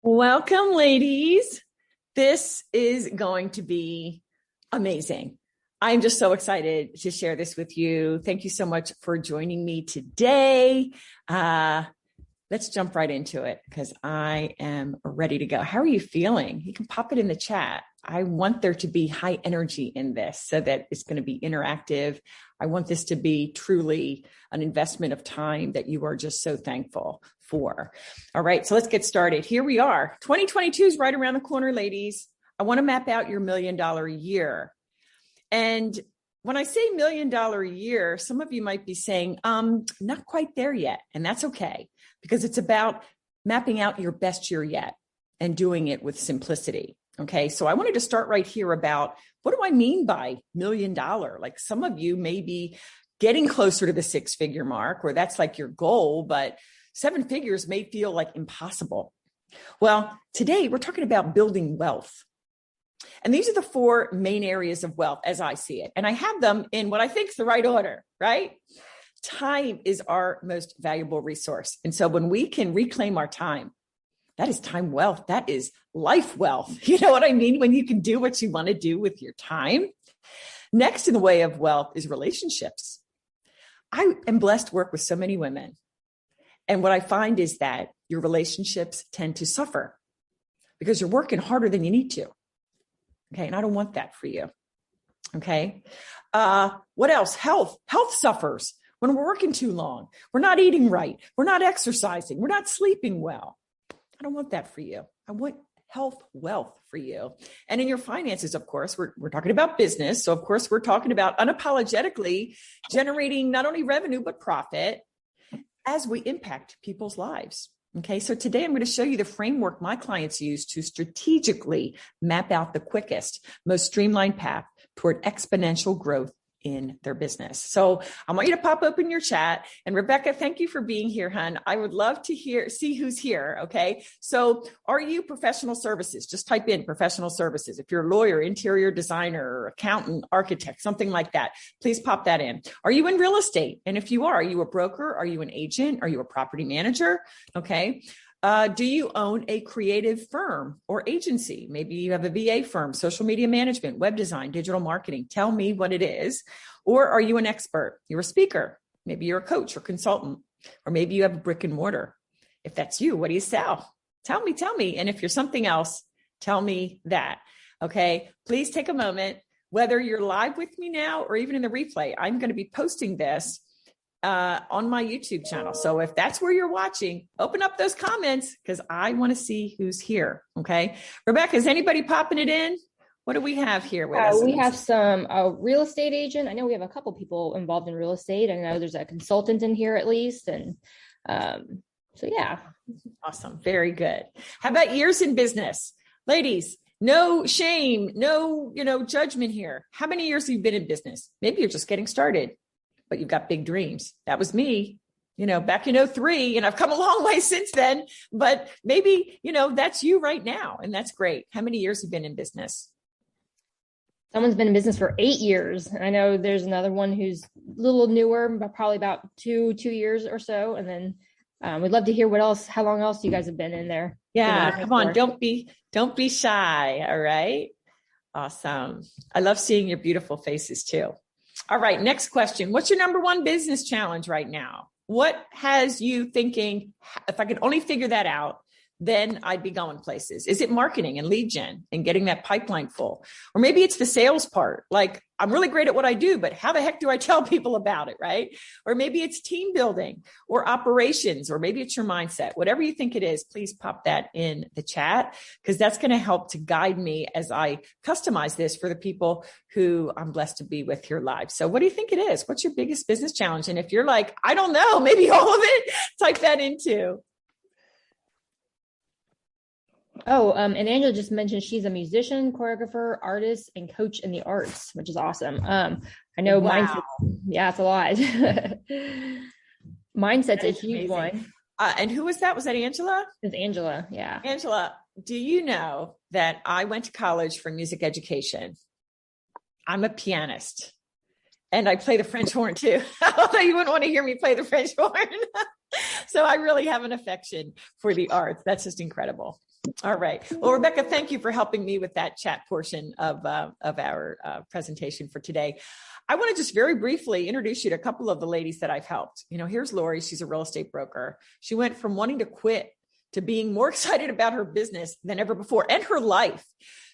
Welcome, ladies. This is going to be amazing. I'm just so excited to share this with you. Thank you so much for joining me today. Let's jump right into it because I am ready to go. How are you feeling? You can pop it in the chat. I want there to be high energy in this so that it's going to be interactive. I want this to be truly an investment of time that you are just so thankful for. All right, so let's get started. Here we are. 2022 is right around the corner, ladies. I want to map out your $1 million year. And when I say $1 million a year, some of you might be saying, not quite there yet. And that's okay, because it's about mapping out your best year yet and doing it with simplicity. Okay, so I wanted to start right here about what do I mean by $1 million? Like some of you may be getting closer to the 6-figure mark, where that's like your goal, but 7 figures may feel like impossible. Well, today we're talking about building wealth. And these are the 4 main areas of wealth as I see it. And I have them in what I think is the right order, right? Time is our most valuable resource. And so when we can reclaim our time, that is time wealth. That is life wealth. You know what I mean? When you can do what you want to do with your time. Next in the way of wealth is relationships. I am blessed to work with so many women. And what I find is that your relationships tend to suffer because you're working harder than you need to. Okay. And I don't want that for you. Okay. What else? Health. Health suffers when we're working too long. We're not eating right. We're not exercising. We're not sleeping well. I don't want that for you. I want health wealth for you. And in your finances, of course, we're talking about business. So of course, we're talking about unapologetically generating not only revenue, but profit as we impact people's lives. Okay, so today I'm going to show you the framework my clients use to strategically map out the quickest, most streamlined path toward exponential growth in their business. So I want you to pop open your chat. And Rebecca, thank you for being here, hon. I would love to see who's here. Okay. So are you professional services? Just type in professional services. If you're a lawyer, interior designer, or accountant, architect, something like that, please pop that in. Are you in real estate? And if you are you a broker? Are you an agent? Are you a property manager? Okay. Do you own a creative firm or agency? Maybe you have a VA firm, social media management, web design, digital marketing. Tell me what it is. Or are you an expert? You're a speaker. Maybe you're a coach or consultant, or maybe you have a brick and mortar. If that's you, what do you sell? Tell me. And if you're something else, tell me that. Okay. Please take a moment, whether you're live with me now or even in the replay. I'm going to be posting this on my YouTube channel. So if that's where you're watching, open up those comments because I want to see who's here. Okay. Rebecca, is anybody popping it in? What do we have here with us? We have some real estate agent. I know we have a couple people involved in real estate. I know there's a consultant in here at least. And so, yeah. Awesome. Very good. How about years in business? Ladies, no shame, no, judgment here. How many years have you been in business? Maybe you're just getting started, but you've got big dreams. That was me, back in 2003, and I've come a long way since then, but maybe, that's you right now. And that's great. How many years have you been in business? Someone's been in business for 8 years. I know there's another one who's a little newer, but probably about two years or so. And then we'd love to hear how long else you guys have been in there. Yeah. Come on. Don't be shy. All right. Awesome. I love seeing your beautiful faces too. All right. Next question. What's your number one business challenge right now? What has you thinking, if I could only figure that out, then I'd be going places? Is it marketing and lead gen and getting that pipeline full? Or maybe it's the sales part. Like, I'm really great at what I do, but how the heck do I tell people about it, right? Or maybe it's team building or operations, or maybe it's your mindset. Whatever you think it is, please pop that in the chat, because that's going to help to guide me as I customize this for the people who I'm blessed to be with here live. So what do you think it is? What's your biggest business challenge? And if you're like, I don't know, maybe all of it, type that in too. Oh, and Angela just mentioned she's a musician, choreographer, artist, and coach in the arts, which is awesome. I know mindset. Yeah, it's a lot. Mindset's a huge one. And who was that? Was that Angela? It's Angela. Yeah. Angela, do you know that I went to college for music education? I'm a pianist and I play the French horn too. Although you wouldn't want to hear me play the French horn. So I really have an affection for the arts. That's just incredible. All right. Well, Rebecca, thank you for helping me with that chat portion of our presentation for today. I want to just very briefly introduce you to a couple of the ladies that I've helped. Here's Lori. She's a real estate broker. She went from wanting to quit to being more excited about her business than ever before and her life.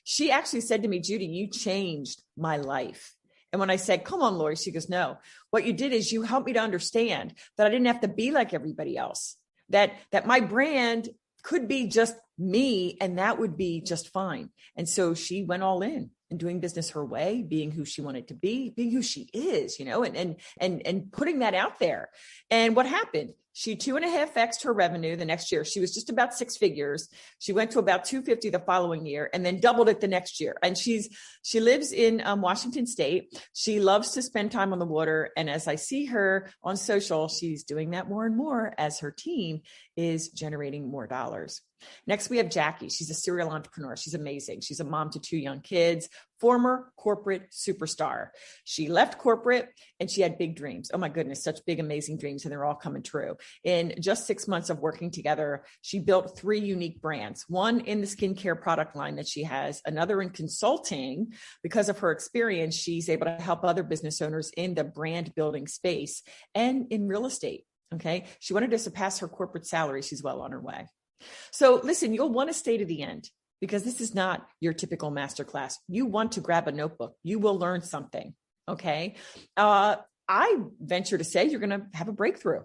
She actually said to me, Judy, you changed my life. And when I said, come on, Lori, she goes, no, what you did is you helped me to understand that I didn't have to be like everybody else, that my brand could be just me and that would be just fine. And so she went all in and doing business her way, being who she wanted to be, being who she is, and putting that out there. And what happened? She 2.5x'd her revenue the next year. She was just about 6 figures. She went to about 250 the following year and then doubled it the next year. And she lives in Washington State. She loves to spend time on the water. And as I see her on social, she's doing that more and more as her team is generating more dollars. Next, we have Jackie. She's a serial entrepreneur. She's amazing. She's a mom to 2 young kids, former corporate superstar. She left corporate and she had big dreams. Oh my goodness, such big, amazing dreams. And they're all coming true. In just 6 months of working together, she built 3 unique brands, one in the skincare product line that she has, another in consulting. Because of her experience, she's able to help other business owners in the brand building space and in real estate. Okay. She wanted to surpass her corporate salary. She's well on her way. So listen, you'll want to stay to the end because this is not your typical masterclass. You want to grab a notebook. You will learn something. Okay. I venture to say you're going to have a breakthrough.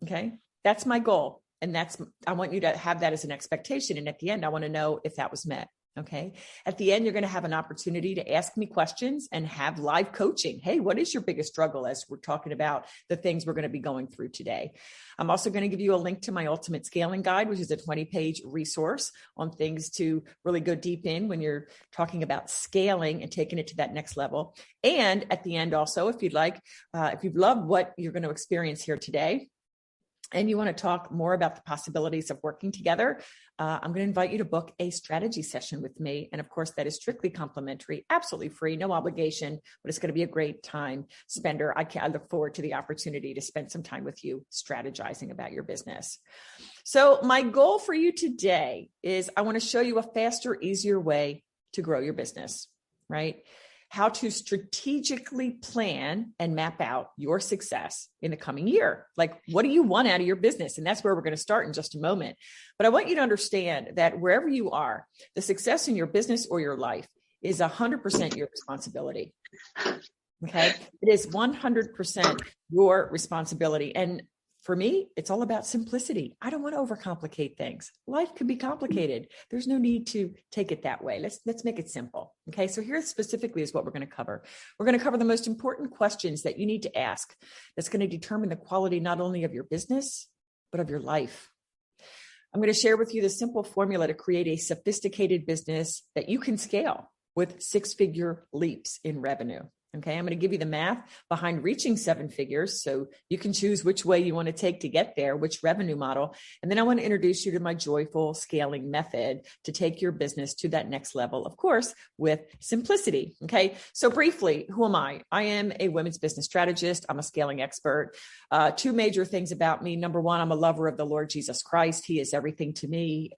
Okay. That's my goal. And I want you to have that as an expectation. And at the end, I want to know if that was met. Okay. At the end, you're going to have an opportunity to ask me questions and have live coaching. Hey, what is your biggest struggle as we're talking about the things we're going to be going through today? I'm also going to give you a link to my ultimate scaling guide, which is a 20-page resource on things to really go deep in when you're talking about scaling and taking it to that next level. And at the end also, if you'd like, if you've loved what you're going to experience here today, and you want to talk more about the possibilities of working together, I'm going to invite you to book a strategy session with me. And of course, that is strictly complimentary, absolutely free, no obligation, but it's going to be a great time spender. I look forward to the opportunity to spend some time with you strategizing about your business. So my goal for you today is I want to show you a faster, easier way to grow your business, right? How to strategically plan and map out your success in the coming year. Like, what do you want out of your business? And that's where we're going to start in just a moment. But I want you to understand that wherever you are, the success in your business or your life is 100% your responsibility. Okay. It is 100% your responsibility. And for me, it's all about simplicity. I don't want to overcomplicate things. Life can be complicated. There's no need to take it that way. Let's make it simple. Okay. So here specifically is what we're going to cover. We're going to cover the most important questions that you need to ask that's going to determine the quality not only of your business, but of your life. I'm going to share with you the simple formula to create a sophisticated business that you can scale with 6-figure leaps in revenue. Okay, I'm going to give you the math behind reaching 7 figures so you can choose which way you want to take to get there, which revenue model. And then I want to introduce you to my joyful scaling method to take your business to that next level, of course, with simplicity. Okay, so briefly, who am I? I am a women's business strategist. I'm a scaling expert. 2 major things about me. Number 1, I'm a lover of the Lord Jesus Christ. He is everything to me.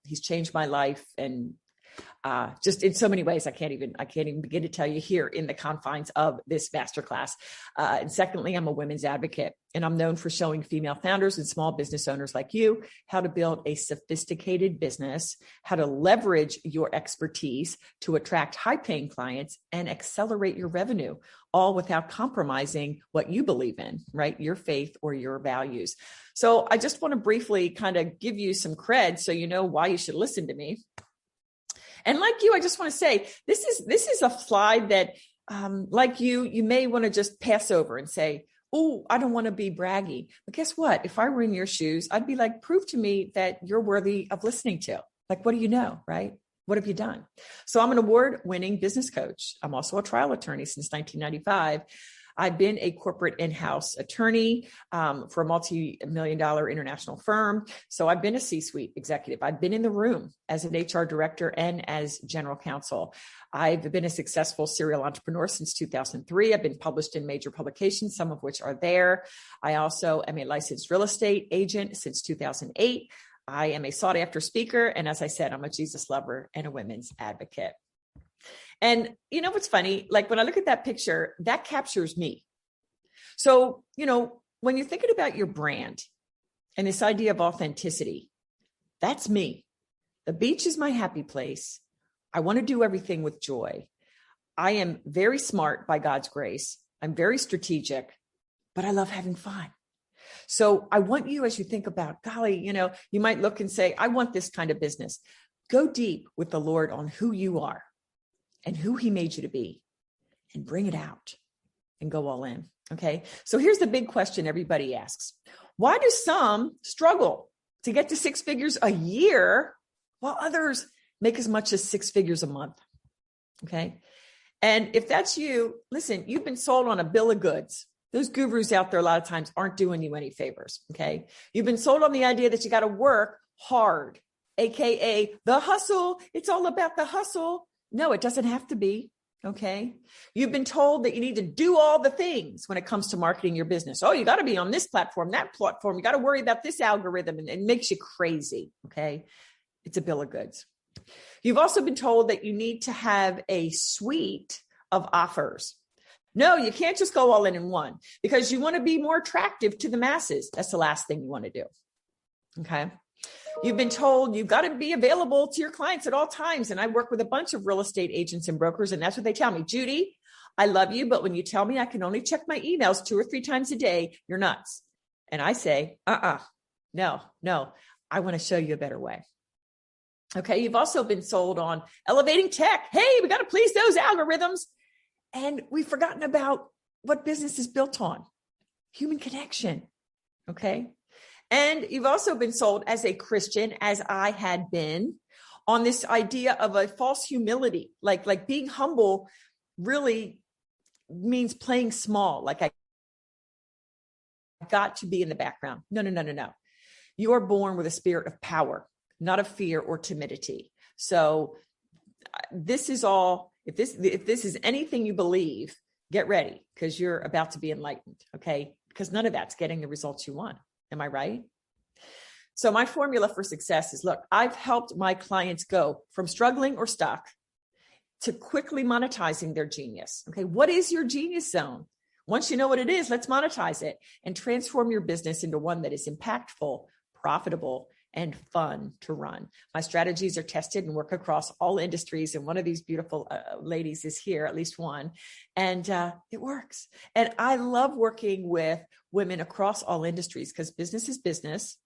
He's changed my life and just in so many ways, I can't even begin to tell you here in the confines of this masterclass. And secondly, I'm a women's advocate, and I'm known for showing female founders and small business owners like you how to build a sophisticated business, how to leverage your expertise to attract high-paying clients and accelerate your revenue, all without compromising what you believe in, right? Your faith or your values. So I just want to briefly kind of give you some cred so you know why you should listen to me. And like you, I just want to say, this is a slide that, like you may want to just pass over and say, oh, I don't want to be braggy. But guess what? If I were in your shoes, I'd be like, prove to me that you're worthy of listening to. Like, what do you know, right? What have you done? So I'm an award-winning business coach. I'm also a trial attorney since 1995. I've been a corporate in-house attorney for a multi-million-dollar international firm. So I've been a C-suite executive. I've been in the room as an HR director and as general counsel. I've been a successful serial entrepreneur since 2003. I've been published in major publications, some of which are there. I also am a licensed real estate agent since 2008. I am a sought after speaker. And as I said, I'm a Jesus lover and a women's advocate. And you know what's funny? Like when I look at that picture, that captures me. So, when you're thinking about your brand and this idea of authenticity, that's me. The beach is my happy place. I want to do everything with joy. I am very smart by God's grace. I'm very strategic, but I love having fun. So I want you, as you think about, golly, you might look and say, I want this kind of business. Go deep with the Lord on who you are and who he made you to be, and bring it out and go all in. Okay. So here's the big question everybody asks. Why do some struggle to get to six figures a year while others make as much as six figures a month? Okay. And if that's you, listen, you've been sold on a bill of goods. Those gurus out there a lot of times aren't doing you any favors. Okay. You've been sold on the idea that you got to work hard, AKA the hustle. It's all about the hustle. No, it doesn't have to be. Okay. You've been told that you need to do all the things when it comes to marketing your business. Oh, you got to be on this platform, that platform. You got to worry about this algorithm, and it makes you crazy. Okay. It's a bill of goods. You've also been told that you need to have a suite of offers. No, you can't just go all in one, because you want to be more attractive to the masses. That's the last thing you want to do. Okay. You've been told you've got to be available to your clients at all times. And I work with a bunch of real estate agents and brokers, and that's what they tell me. Judy, I love you, but when you tell me I can only check my emails 2 or 3 times a day, you're nuts. And I say, no, I want to show you a better way. Okay. You've also been sold on elevating tech. Hey, we got to please those algorithms. And we've forgotten about what business is built on: human connection. Okay. And you've also been sold as a Christian, as I had been, on this idea of a false humility, like being humble really means playing small. Like I got to be in the background. No. You are born with a spirit of power, not of fear or timidity. So this is all, if this is anything you believe, get ready, because you're about to be enlightened. Okay. Because none of that's getting the results you want. Am I right? So my formula for success is, look, I've helped my clients go from struggling or stuck to quickly monetizing their genius. Okay. What is your genius zone? Once you know what it is, let's monetize it and transform your business into one that is impactful, profitable, and fun to run. My strategies are tested and work across all industries. And one of these beautiful ladies is here, at least one, and it works. And I love working with women across all industries, because business is business.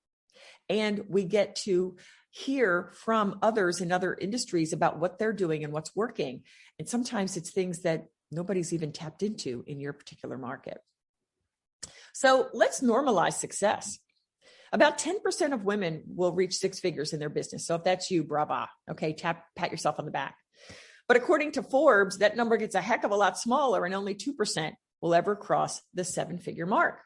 And we get to hear from others in other industries about what they're doing and what's working. And sometimes it's things that nobody's even tapped into in your particular market. So let's normalize success. About 10% of women will reach six figures in their business. So if that's you, brava. Okay, pat yourself on the back. But according to Forbes, that number gets a heck of a lot smaller, and only 2% will ever cross the 7-figure mark.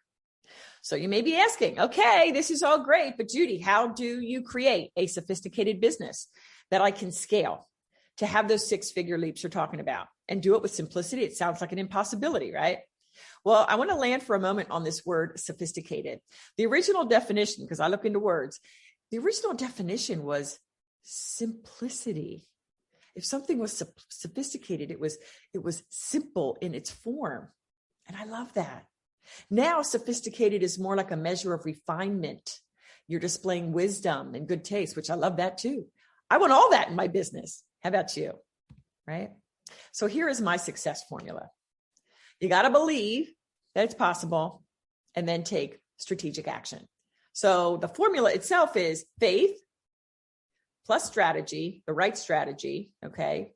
So you may be asking, okay, this is all great, but Judy, how do you create a sophisticated business that I can scale to have those 6-figure leaps you're talking about, and do it with simplicity? It sounds like an impossibility, right? Well, I want to land for a moment on this word sophisticated. The original definition, because I look into words, the original definition was simplicity. If something was sophisticated, it was simple in its form. And I love that. Now, sophisticated is more like a measure of refinement. You're displaying wisdom and good taste, which I love that too. I want all that in my business. How about you? Right? So here is my success formula. You got to believe that it's possible, and then take strategic action. So the formula itself is faith plus strategy, the right strategy, okay,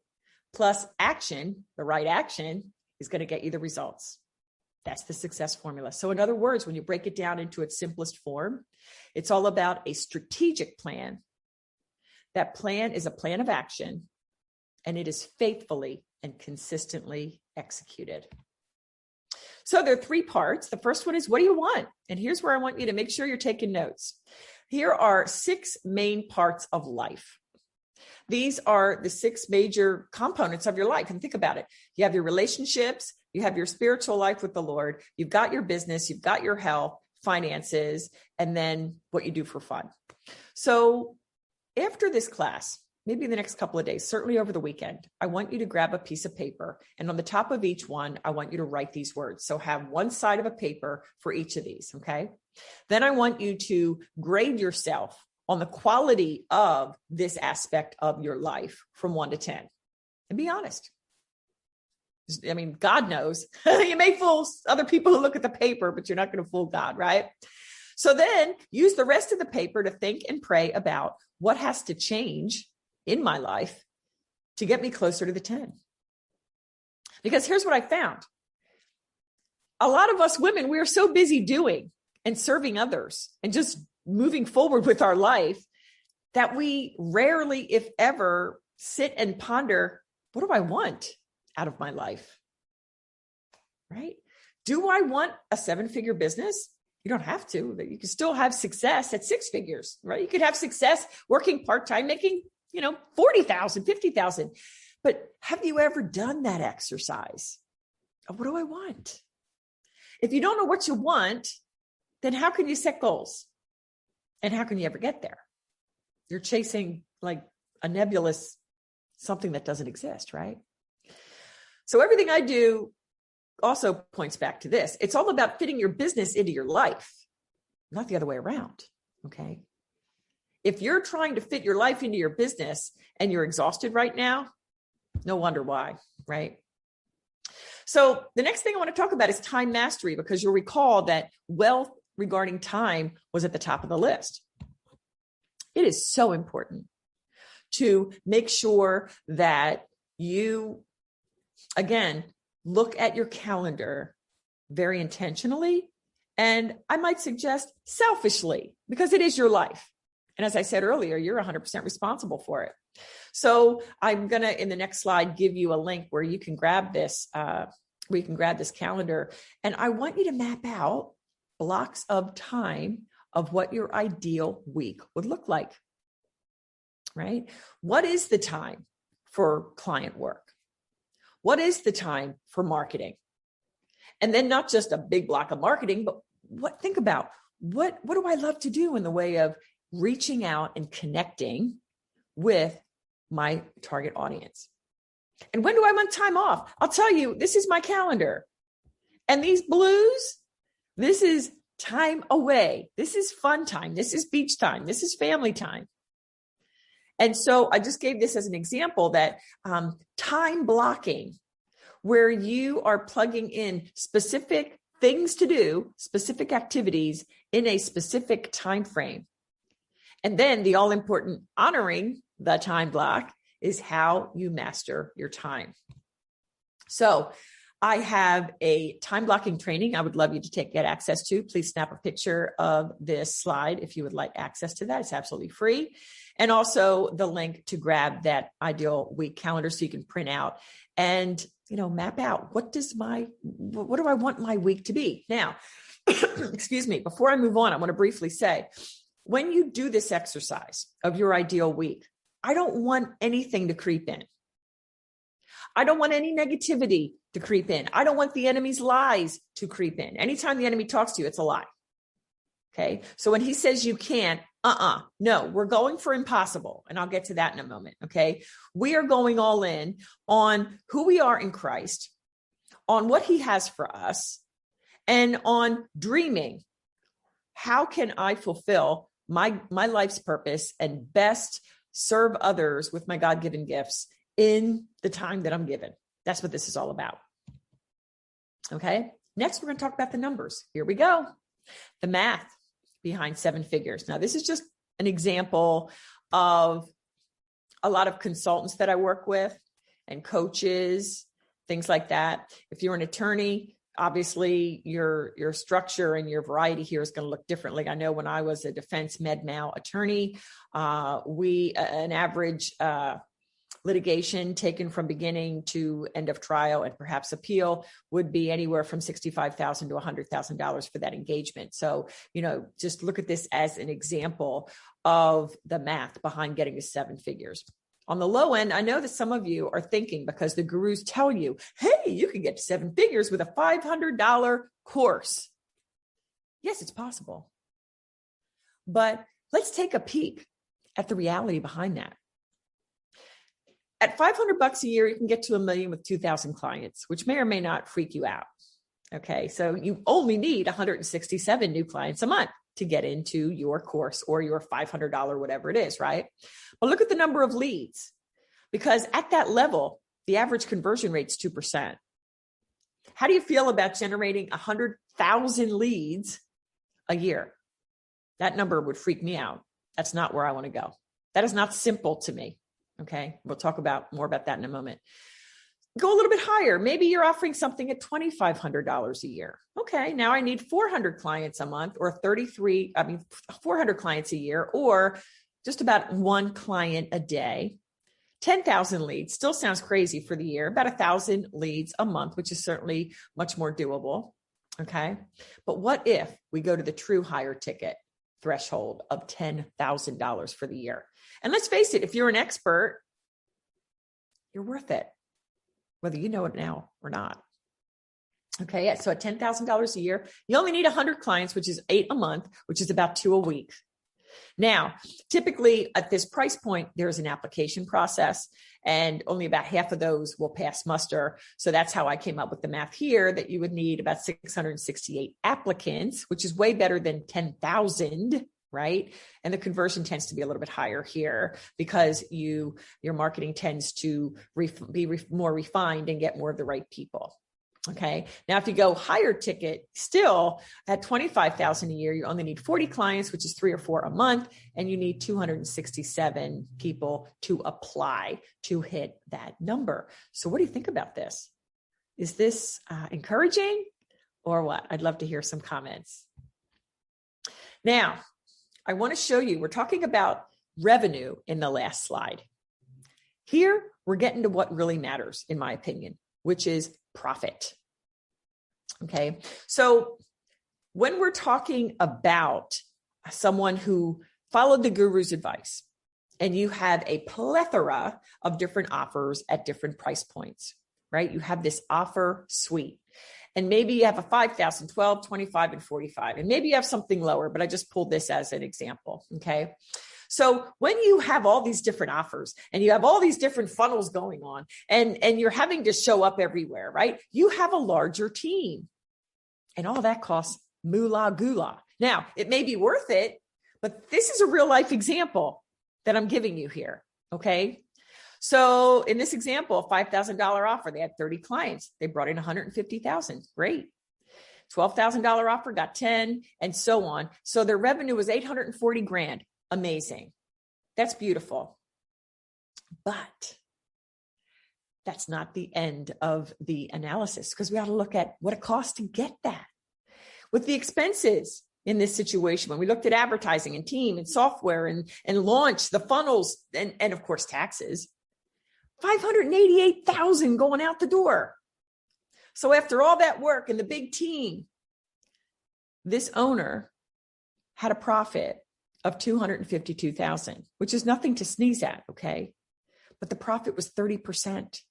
plus action, the right action is going to get you the results. That's the success formula. So in other words, when you break it down into its simplest form, it's all about a strategic plan. That plan is a plan of action, and it is faithfully and consistently executed. So there are three parts. The first one is, what do you want? And here's where I want you to make sure you're taking notes. Here are 6 main parts of life. These are the 6 major components of your life. And think about it. You have your relationships, you have your spiritual life with the Lord, you've got your business, you've got your health, finances, and then what you do for fun. So after this class, maybe in the next couple of days, certainly over the weekend, I want you to grab a piece of paper. And on the top of each one, I want you to write these words. So have one side of a paper for each of these, okay? Then I want you to grade yourself on the quality of this aspect of your life from 1 to 10. And be honest. I mean, God knows. You may fool other people who look at the paper, but you're not going to fool God, right? So then use the rest of the paper to think and pray about what has to change in my life to get me closer to the 10. Because here's what I found. A lot of us women, we are so busy doing and serving others and just moving forward with our life that we rarely, if ever, sit and ponder, what do I want out of my life? Right? Do I want a 7-figure business? You don't have to, but you can still have success at 6 figures, right? You could have success working part-time, making, 40,000, 50,000. But have you ever done that exercise of what do I want? If you don't know what you want, then how can you set goals? And how can you ever get there? You're chasing like a nebulous something that doesn't exist, right? So everything I do also points back to this. It's all about fitting your business into your life, not the other way around, okay? If you're trying to fit your life into your business and you're exhausted right now, no wonder why, right? So the next thing I want to talk about is time mastery, because you'll recall that wealth regarding time was at the top of the list. It is so important to make sure that you, again, look at your calendar very intentionally, and I might suggest selfishly, because it is your life. And as I said earlier, you're 100% responsible for it. So I'm going to, in the next slide, give you a link where you can grab this, calendar. And I want you to map out blocks of time of what your ideal week would look like, right? What is the time for client work? What is the time for marketing? And then not just a big block of marketing, but think about what do I love to do in the way of reaching out and connecting with my target audience? And when do I want time off? I'll tell you, this is my calendar. And these blues, this is time away. This is fun time. This is beach time. This is family time. And so I just gave this as an example that time blocking, where you are plugging in specific things to do, specific activities in a specific time frame. And then the all important honoring the time block is how you master your time. So I have a time blocking training I would love you to get access to. Please snap a picture of this slide if you would like access to that. It's absolutely free. And also the link to grab that ideal week calendar so you can print out and, map out what do I want my week to be? Now, excuse me, before I move on, I want to briefly say, when you do this exercise of your ideal week, I don't want anything to creep in. I don't want any negativity to creep in. I don't want the enemy's lies to creep in. Anytime the enemy talks to you, it's a lie. Okay. So when he says you can't, no, we're going for impossible. And I'll get to that in a moment. Okay. We are going all in on who we are in Christ, on what he has for us, and on dreaming. How can I fulfill my life's purpose and best serve others with my God-given gifts in the time that I'm given? That's what this is all about. Okay. Next, we're going to talk about the numbers. Here we go. The math behind 7 figures. Now, this is just an example of a lot of consultants that I work with and coaches, things like that. If you're an attorney, obviously your structure and your variety here is going to look differently. I know when I was a defense med mal attorney, an average litigation taken from beginning to end of trial and perhaps appeal would be anywhere from $65,000 to $100,000 for that engagement. So, just look at this as an example of the math behind getting to seven figures. On the low end, I know that some of you are thinking, because the gurus tell you, hey, you can get to seven figures with a $500 course. Yes, it's possible. But let's take a peek at the reality behind that. At $500 a year, you can get to $1 million with 2,000 clients, which may or may not freak you out. Okay, so you only need 167 new clients a month to get into your course or your $500, whatever it is, right? But look at the number of leads, because at that level, the average conversion rate is 2%. How do you feel about generating 100,000 leads a year? That number would freak me out. That's not where I want to go. That is not simple to me. Okay, we'll talk more about that in a moment. Go a little bit higher. Maybe you're offering something at $2,500 a year. Okay, now I need 400 clients a month, or 400 clients a year, or just about one client a day. 10,000 leads still sounds crazy for the year, about 1,000 leads a month, which is certainly much more doable. Okay, but what if we go to the true higher ticket threshold of $10,000 for the year? And let's face it, if you're an expert, you're worth it, whether you know it now or not. Okay, so at $10,000 a year, you only need 100 clients, which is 8 a month, which is about 2 a week. Now, typically at this price point, there's an application process, and only about half of those will pass muster. So that's how I came up with the math here, that you would need about 668 applicants, which is way better than 10,000, right? And the conversion tends to be a little bit higher here, because your marketing tends to be more refined and get more of the right people. Okay. Now, if you go higher ticket, still at 25,000 a year, you only need 40 clients, which is 3 or 4 a month, and you need 267 people to apply to hit that number. So what do you think about this? Is this encouraging or what? I'd love to hear some comments. Now, I want to show you, we're talking about revenue in the last slide. Here, we're getting to what really matters, in my opinion, which is profit. Okay, so when we're talking about someone who followed the guru's advice, and you have a plethora of different offers at different price points, right? You have this offer suite, and maybe you have a 5,000, 12, 25, and 45, and maybe you have something lower, but I just pulled this as an example. Okay. So when you have all these different offers and you have all these different funnels going on, and you're having to show up everywhere, right? You have a larger team, and all that costs moolah goolah. Now, it may be worth it, but this is a real life example that I'm giving you here. Okay. So in this example, a $5,000 offer, they had 30 clients. They brought in 150,000. Great. $12,000 offer, got 10, and so on. So their revenue was 840 grand. Amazing. That's beautiful. But that's not the end of the analysis, because we got to look at what it costs to get that. With the expenses in this situation, when we looked at advertising and team and software and launch, the funnels, and of course, taxes, 588,000 going out the door. So after all that work and the big team, this owner had a profit of 252,000, which is nothing to sneeze at. Okay. But the profit was 30%.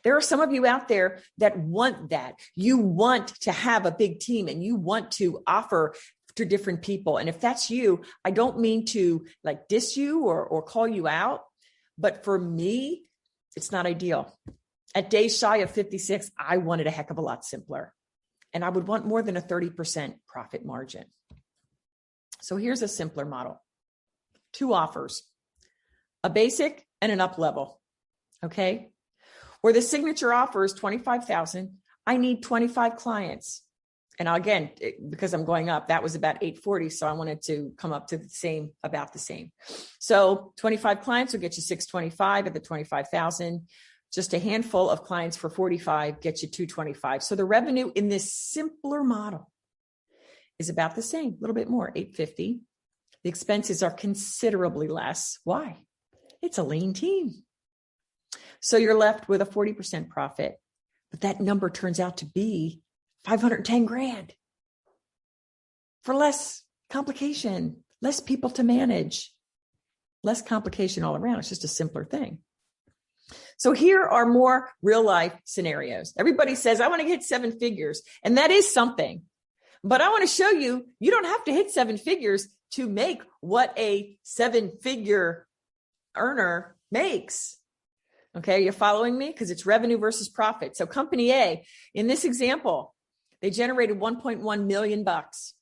There are some of you out there that want that. You want to have a big team, and you want to offer to different people. And if that's you, I don't mean to like diss you or call you out, but for me, it's not ideal. At days shy of 56, I wanted a heck of a lot simpler, and I would want more than a 30% profit margin. So here's a simpler model. 2 offers, a basic and an up level. Okay. Where the signature offer is 25,000, I need 25 clients. And again, because I'm going up, that was about 840. So I wanted to come up to about the same. So 25 clients will get you 625 at the 25,000. Just a handful of clients for 45 gets you 225. So the revenue in this simpler model is about the same, a little bit more, 850. The expenses are considerably less. Why? It's a lean team. So you're left with a 40% profit, but that number turns out to be 510 grand for less complication, less people to manage, less complication all around. It's just a simpler thing. So here are more real life scenarios. Everybody says, I want to hit 7 figures. And that is something. But I want to show you, you don't have to hit 7 figures to make what a 7-figure earner makes. Okay, are you following me? Because it's revenue versus profit. So company A, in this example, they generated 1.1 million bucks.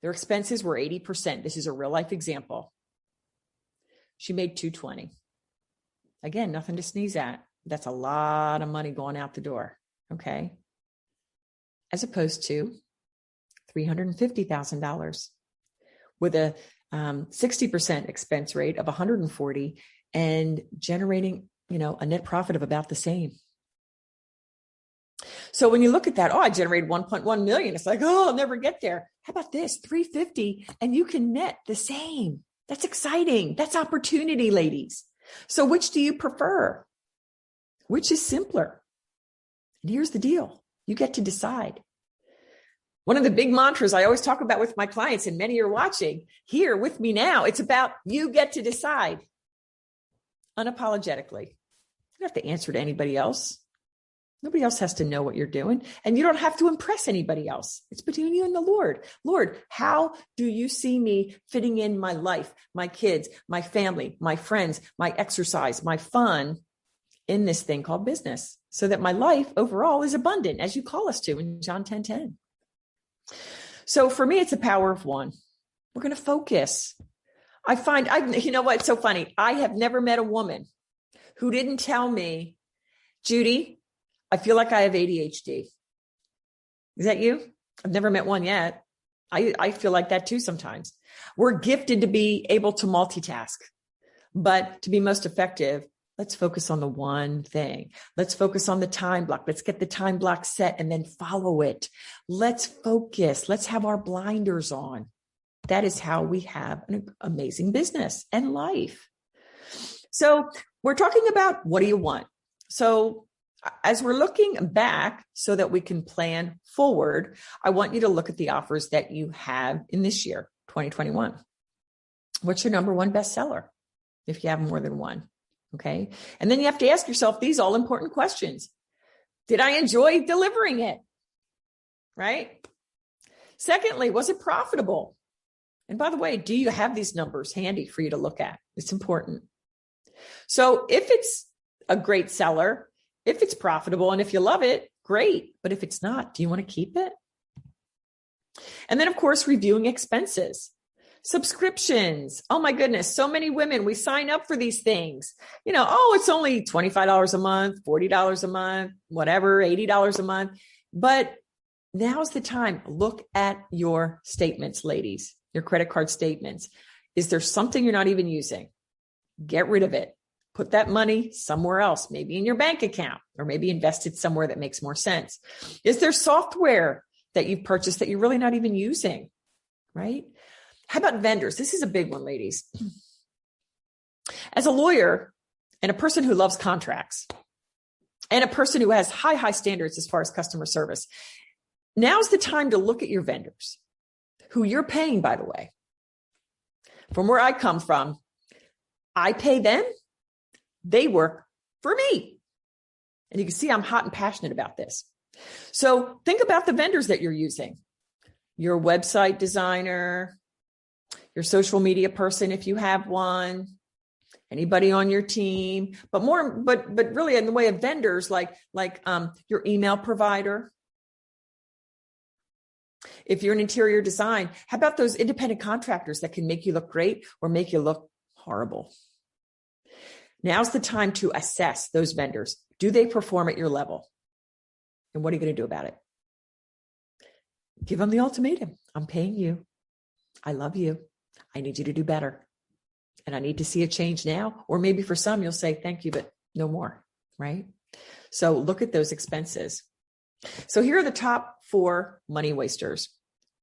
Their expenses were 80%. This is a real life example. She made 220. Again, nothing to sneeze at. That's a lot of money going out the door. Okay. As opposed to $350,000 with a 60% expense rate of 140 and generating, a net profit of about the same. So when you look at that, I generated 1.1 million. It's like, I'll never get there. How about this? 350 and you can net the same. That's exciting. That's opportunity, ladies. So which do you prefer? Which is simpler? And here's the deal. You get to decide. One of the big mantras I always talk about with my clients, and many are watching here with me now, it's about you get to decide unapologetically. You don't have to answer to anybody else. Nobody else has to know what you're doing. And you don't have to impress anybody else. It's between you and the Lord. Lord, how do you see me fitting in my life, my kids, my family, my friends, my exercise, my fun in this thing called business so that my life overall is abundant as you call us to in John 10:10. So for me, it's the power of one. We're going to focus. You know what's so funny? I have never met a woman who didn't tell me, Judy, I feel like I have ADHD. Is that you? I've never met one yet. I feel like that too sometimes. We're gifted to be able to multitask, but to be most effective, let's focus on the one thing. Let's focus on the time block. Let's get the time block set and then follow it. Let's focus. Let's have our blinders on. That is how we have an amazing business and life. So we're talking about what do you want? So as we're looking back so that we can plan forward, I want you to look at the offers that you have in this year, 2021. What's your number one bestseller if you have more than one? Okay. And then you have to ask yourself these all important questions. Did I enjoy delivering it? Right? Secondly, was it profitable? And by the way, do you have these numbers handy for you to look at? It's important. So if it's a great seller, if it's profitable and if you love it, great. But if it's not, do you want to keep it? And then, of course, reviewing expenses. Subscriptions. Oh my goodness. So many women, we sign up for these things. It's only $25 a month, $40 a month, whatever, $80 a month. But now's the time. Look at your statements, ladies, your credit card statements. Is there something you're not even using? Get rid of it. Put that money somewhere else, maybe in your bank account, or maybe invest it somewhere that makes more sense. Is there software that you've purchased that you're really not even using, right? How about vendors? This is a big one, ladies. As a lawyer and a person who loves contracts and a person who has high standards as far as customer service, now's the time to look at your vendors, who you're paying, by the way. From where I come from, I pay them. They work for me. And you can see I'm hot and passionate about this. So think about the vendors that you're using. Your website designer, your social media person, if you have one, anybody on your team, but really in the way of vendors, like your email provider. If you're in interior design, how about those independent contractors that can make you look great or make you look horrible? Now's the time to assess those vendors. Do they perform at your level? And what are you going to do about it? Give them the ultimatum. I'm paying you. I love you. I need you to do better. And I need to see a change now. Or maybe for some, you'll say, thank you, but no more, right? So look at those expenses. So here are the top 4 money wasters.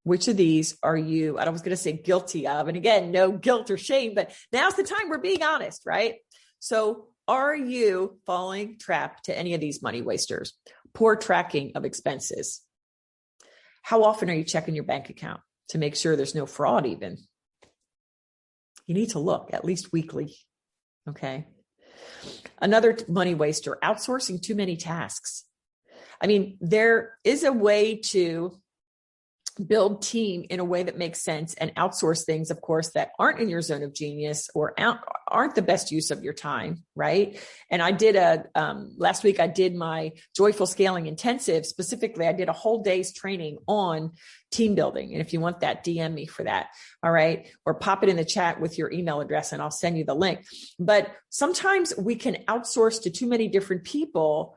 which of these are you, I was going to say guilty of, and again, no guilt or shame, but now's the time we're being honest, right? So are you falling trapped to any of these money wasters? Poor tracking of expenses. How often are you checking your bank account to make sure there's no fraud even? You need to look at least weekly. Okay. Another money waster, outsourcing too many tasks. I mean, there is a way to build team in a way that makes sense and outsource things, of course, that aren't in your zone of genius or aren't the best use of your time, right? And I did last week, I did my Joyful Scaling Intensive. Specifically, I did a whole day's training on team building. And if you want that, DM me for that. All right. Or pop it in the chat with your email address and I'll send you the link. But sometimes we can outsource to too many different people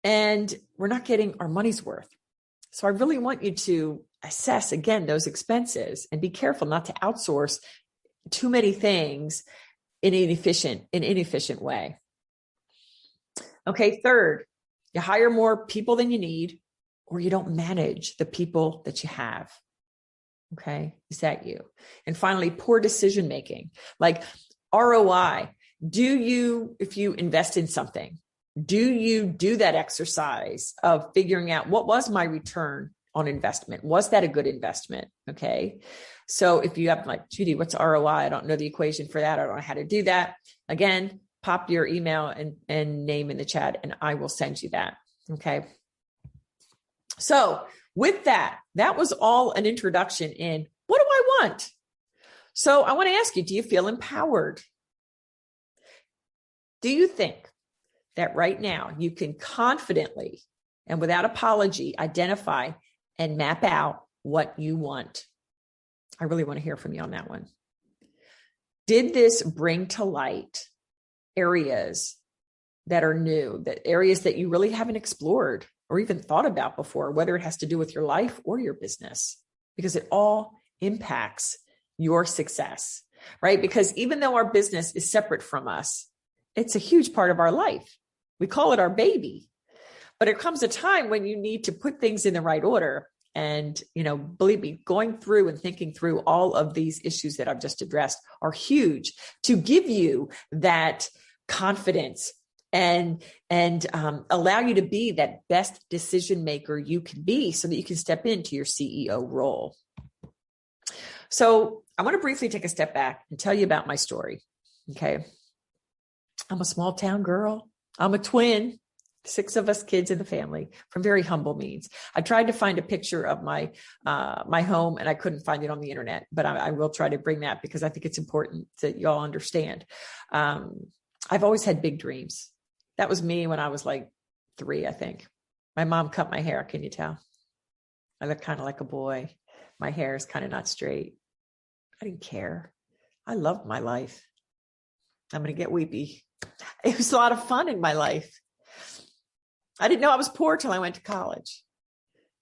and we're not getting our money's worth. So I really want you to assess again those expenses and be careful not to outsource too many things in an inefficient way. Okay, third, you hire more people than you need, or you don't manage the people that you have. Okay, is that you? And finally, poor decision making, like ROI. If you invest in something, do you do that exercise of figuring out what was my return on investment? Was that a good investment? Okay. So if you have like, Judy, what's ROI? I don't know the equation for that. I don't know how to do that. Again, pop your email and name in the chat and I will send you that. Okay. So with that was all an introduction in what do I want? So I want to ask you, do you feel empowered? Do you think that right now you can confidently and without apology identify and map out what you want? I really want to hear from you on that one. Did this bring to light areas that are new, that areas that you really haven't explored or even thought about before, whether it has to do with your life or your business? Because it all impacts your success, right? Because even though our business is separate from us, it's a huge part of our life. We call it our baby. But there comes a time when you need to put things in the right order. And, believe me, going through and thinking through all of these issues that I've just addressed are huge to give you that confidence and allow you to be that best decision maker you can be so that you can step into your CEO role. So I want to briefly take a step back and tell you about my story. Okay. I'm a small town girl. I'm a twin. 6 of us kids in the family from very humble means. I tried to find a picture of my home and I couldn't find it on the internet, but I will try to bring that because I think it's important that y'all understand. I've always had big dreams. That was me when I was like 3, I think. My mom cut my hair. Can you tell? I look kind of like a boy. My hair is kind of not straight. I didn't care. I loved my life. I'm going to get weepy. It was a lot of fun in my life. I didn't know I was poor till I went to college.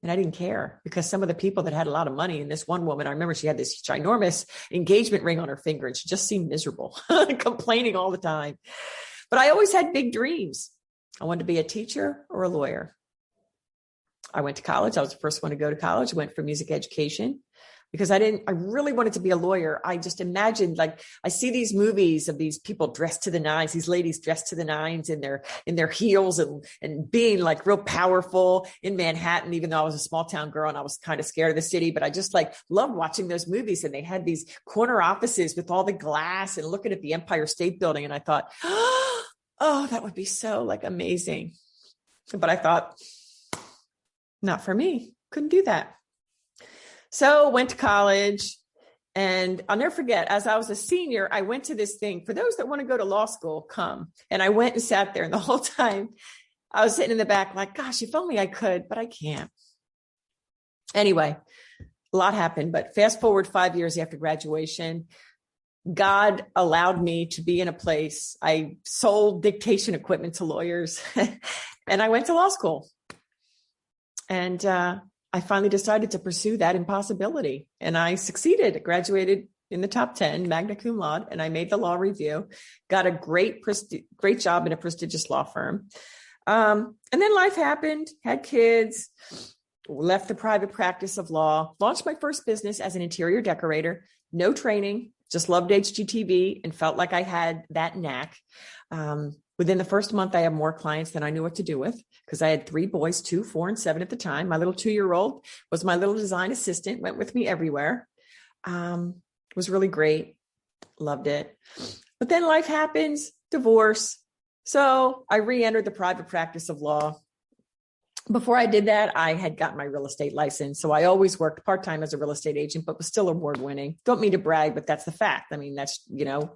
And I didn't care because some of the people that had a lot of money, and this one woman, I remember she had this ginormous engagement ring on her finger and she just seemed miserable, complaining all the time. But I always had big dreams. I wanted to be a teacher or a lawyer. I went to college. I was the first one to go to college, went for music education. Because I really wanted to be a lawyer. I just imagined, like, I see these movies of these people dressed to the nines, these ladies dressed to the nines in their heels and being like real powerful in Manhattan, even though I was a small town girl and I was kind of scared of the city, but I just loved watching those movies. And they had these corner offices with all the glass and looking at the Empire State Building. And I thought, oh, that would be so amazing. But I thought, not for me. Couldn't do that. So went to college, and I'll never forget, as I was a senior, I went to this thing for those that want to go to law school, come. And I went and sat there, and the whole time I was sitting in the back like, gosh, if only I could, but I can't. Anyway, a lot happened, but fast forward 5 years after graduation, God allowed me to be in a place. I sold dictation equipment to lawyers and I went to law school. And, I finally decided to pursue that impossibility and I succeeded. I graduated in the top 10, magna cum laude, and I made the law review, got a great job in a prestigious law firm. And then life happened, had kids, left the private practice of law, launched my first business as an interior decorator, no training, just loved HGTV and felt like I had that knack. Within the first month, I had more clients than I knew what to do with because I had 3 boys, 2, 4, and 7 at the time. My little 2-year-old was my little design assistant, went with me everywhere. Was really great. Loved it. But then life happens, divorce. So I re-entered the private practice of law. Before I did that, I had gotten my real estate license. So I always worked part-time as a real estate agent, but was still award-winning. Don't mean to brag, but that's the fact. I mean, that's,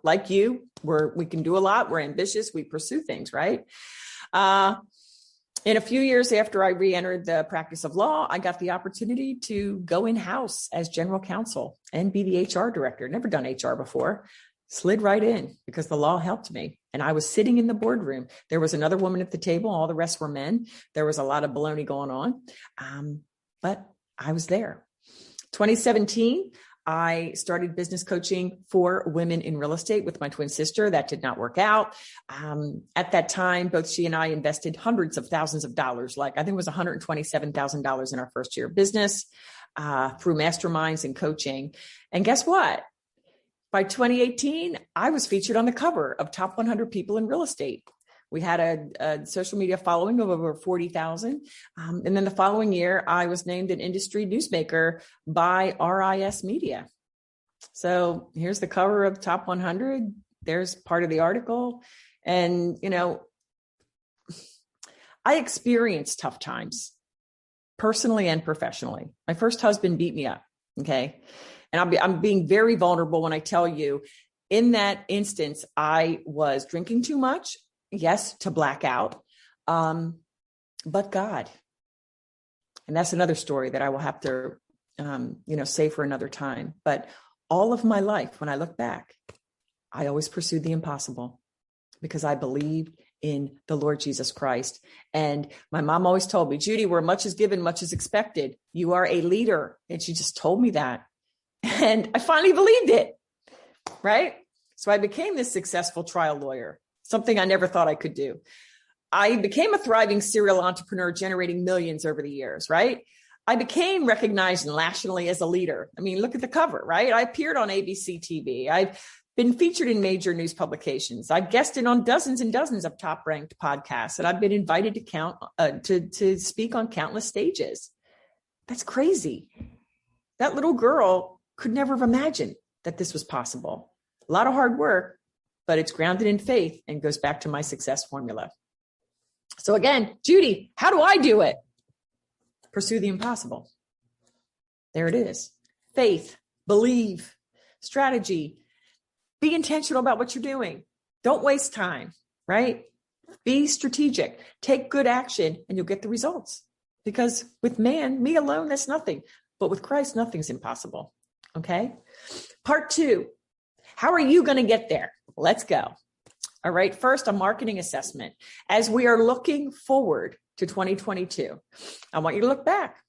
like you, we can do a lot. We're ambitious. We pursue things, right? In a few years after I re-entered the practice of law, I got the opportunity to go in-house as general counsel and be the HR director. Never done HR before. Slid right in because the law helped me. And I was sitting in the boardroom. There was another woman at the table. All the rest were men. There was a lot of baloney going on. But I was there. 2017, I started business coaching for women in real estate with my twin sister. That did not work out. At that time, both she and I invested hundreds of thousands of dollars. I think it was $127,000 in our first year of business through masterminds and coaching. And guess what? By 2018, I was featured on the cover of Top 100 People in Real Estate. We had a social media following of over 40,000. And then the following year, I was named an industry newsmaker by RIS Media. So here's the cover of Top 100. There's part of the article. And, I experienced tough times, personally and professionally. My first husband beat me up, okay? And I'm being very vulnerable when I tell you, in that instance, I was drinking too much, yes, to black out, but God. And that's another story that I will have to, say for another time. But all of my life, when I look back, I always pursued the impossible because I believed in the Lord Jesus Christ. And my mom always told me, Judy, where much is given, much is expected. You are a leader. And she just told me that. And I finally believed it, right? So I became this successful trial lawyer, something I never thought I could do. I became a thriving serial entrepreneur, generating millions over the years, right? I became recognized nationally as a leader. I mean, look at the cover, right? I appeared on ABC TV. I've been featured in major news publications. I've guested on dozens and dozens of top-ranked podcasts, and I've been invited to speak on countless stages. That's crazy. That little girl could never have imagined that this was possible. A lot of hard work, but it's grounded in faith and goes back to my success formula. So again, Judy, how do I do it? Pursue the impossible. There it is. Faith, believe, strategy. Be intentional about what you're doing. Don't waste time, right? Be strategic. Take good action and you'll get the results. Because with man, me alone, that's nothing. But with Christ, nothing's impossible. Okay. Part 2, how are you going to get there? Let's go. All right. First, a marketing assessment. As we are looking forward to 2022, I want you to look back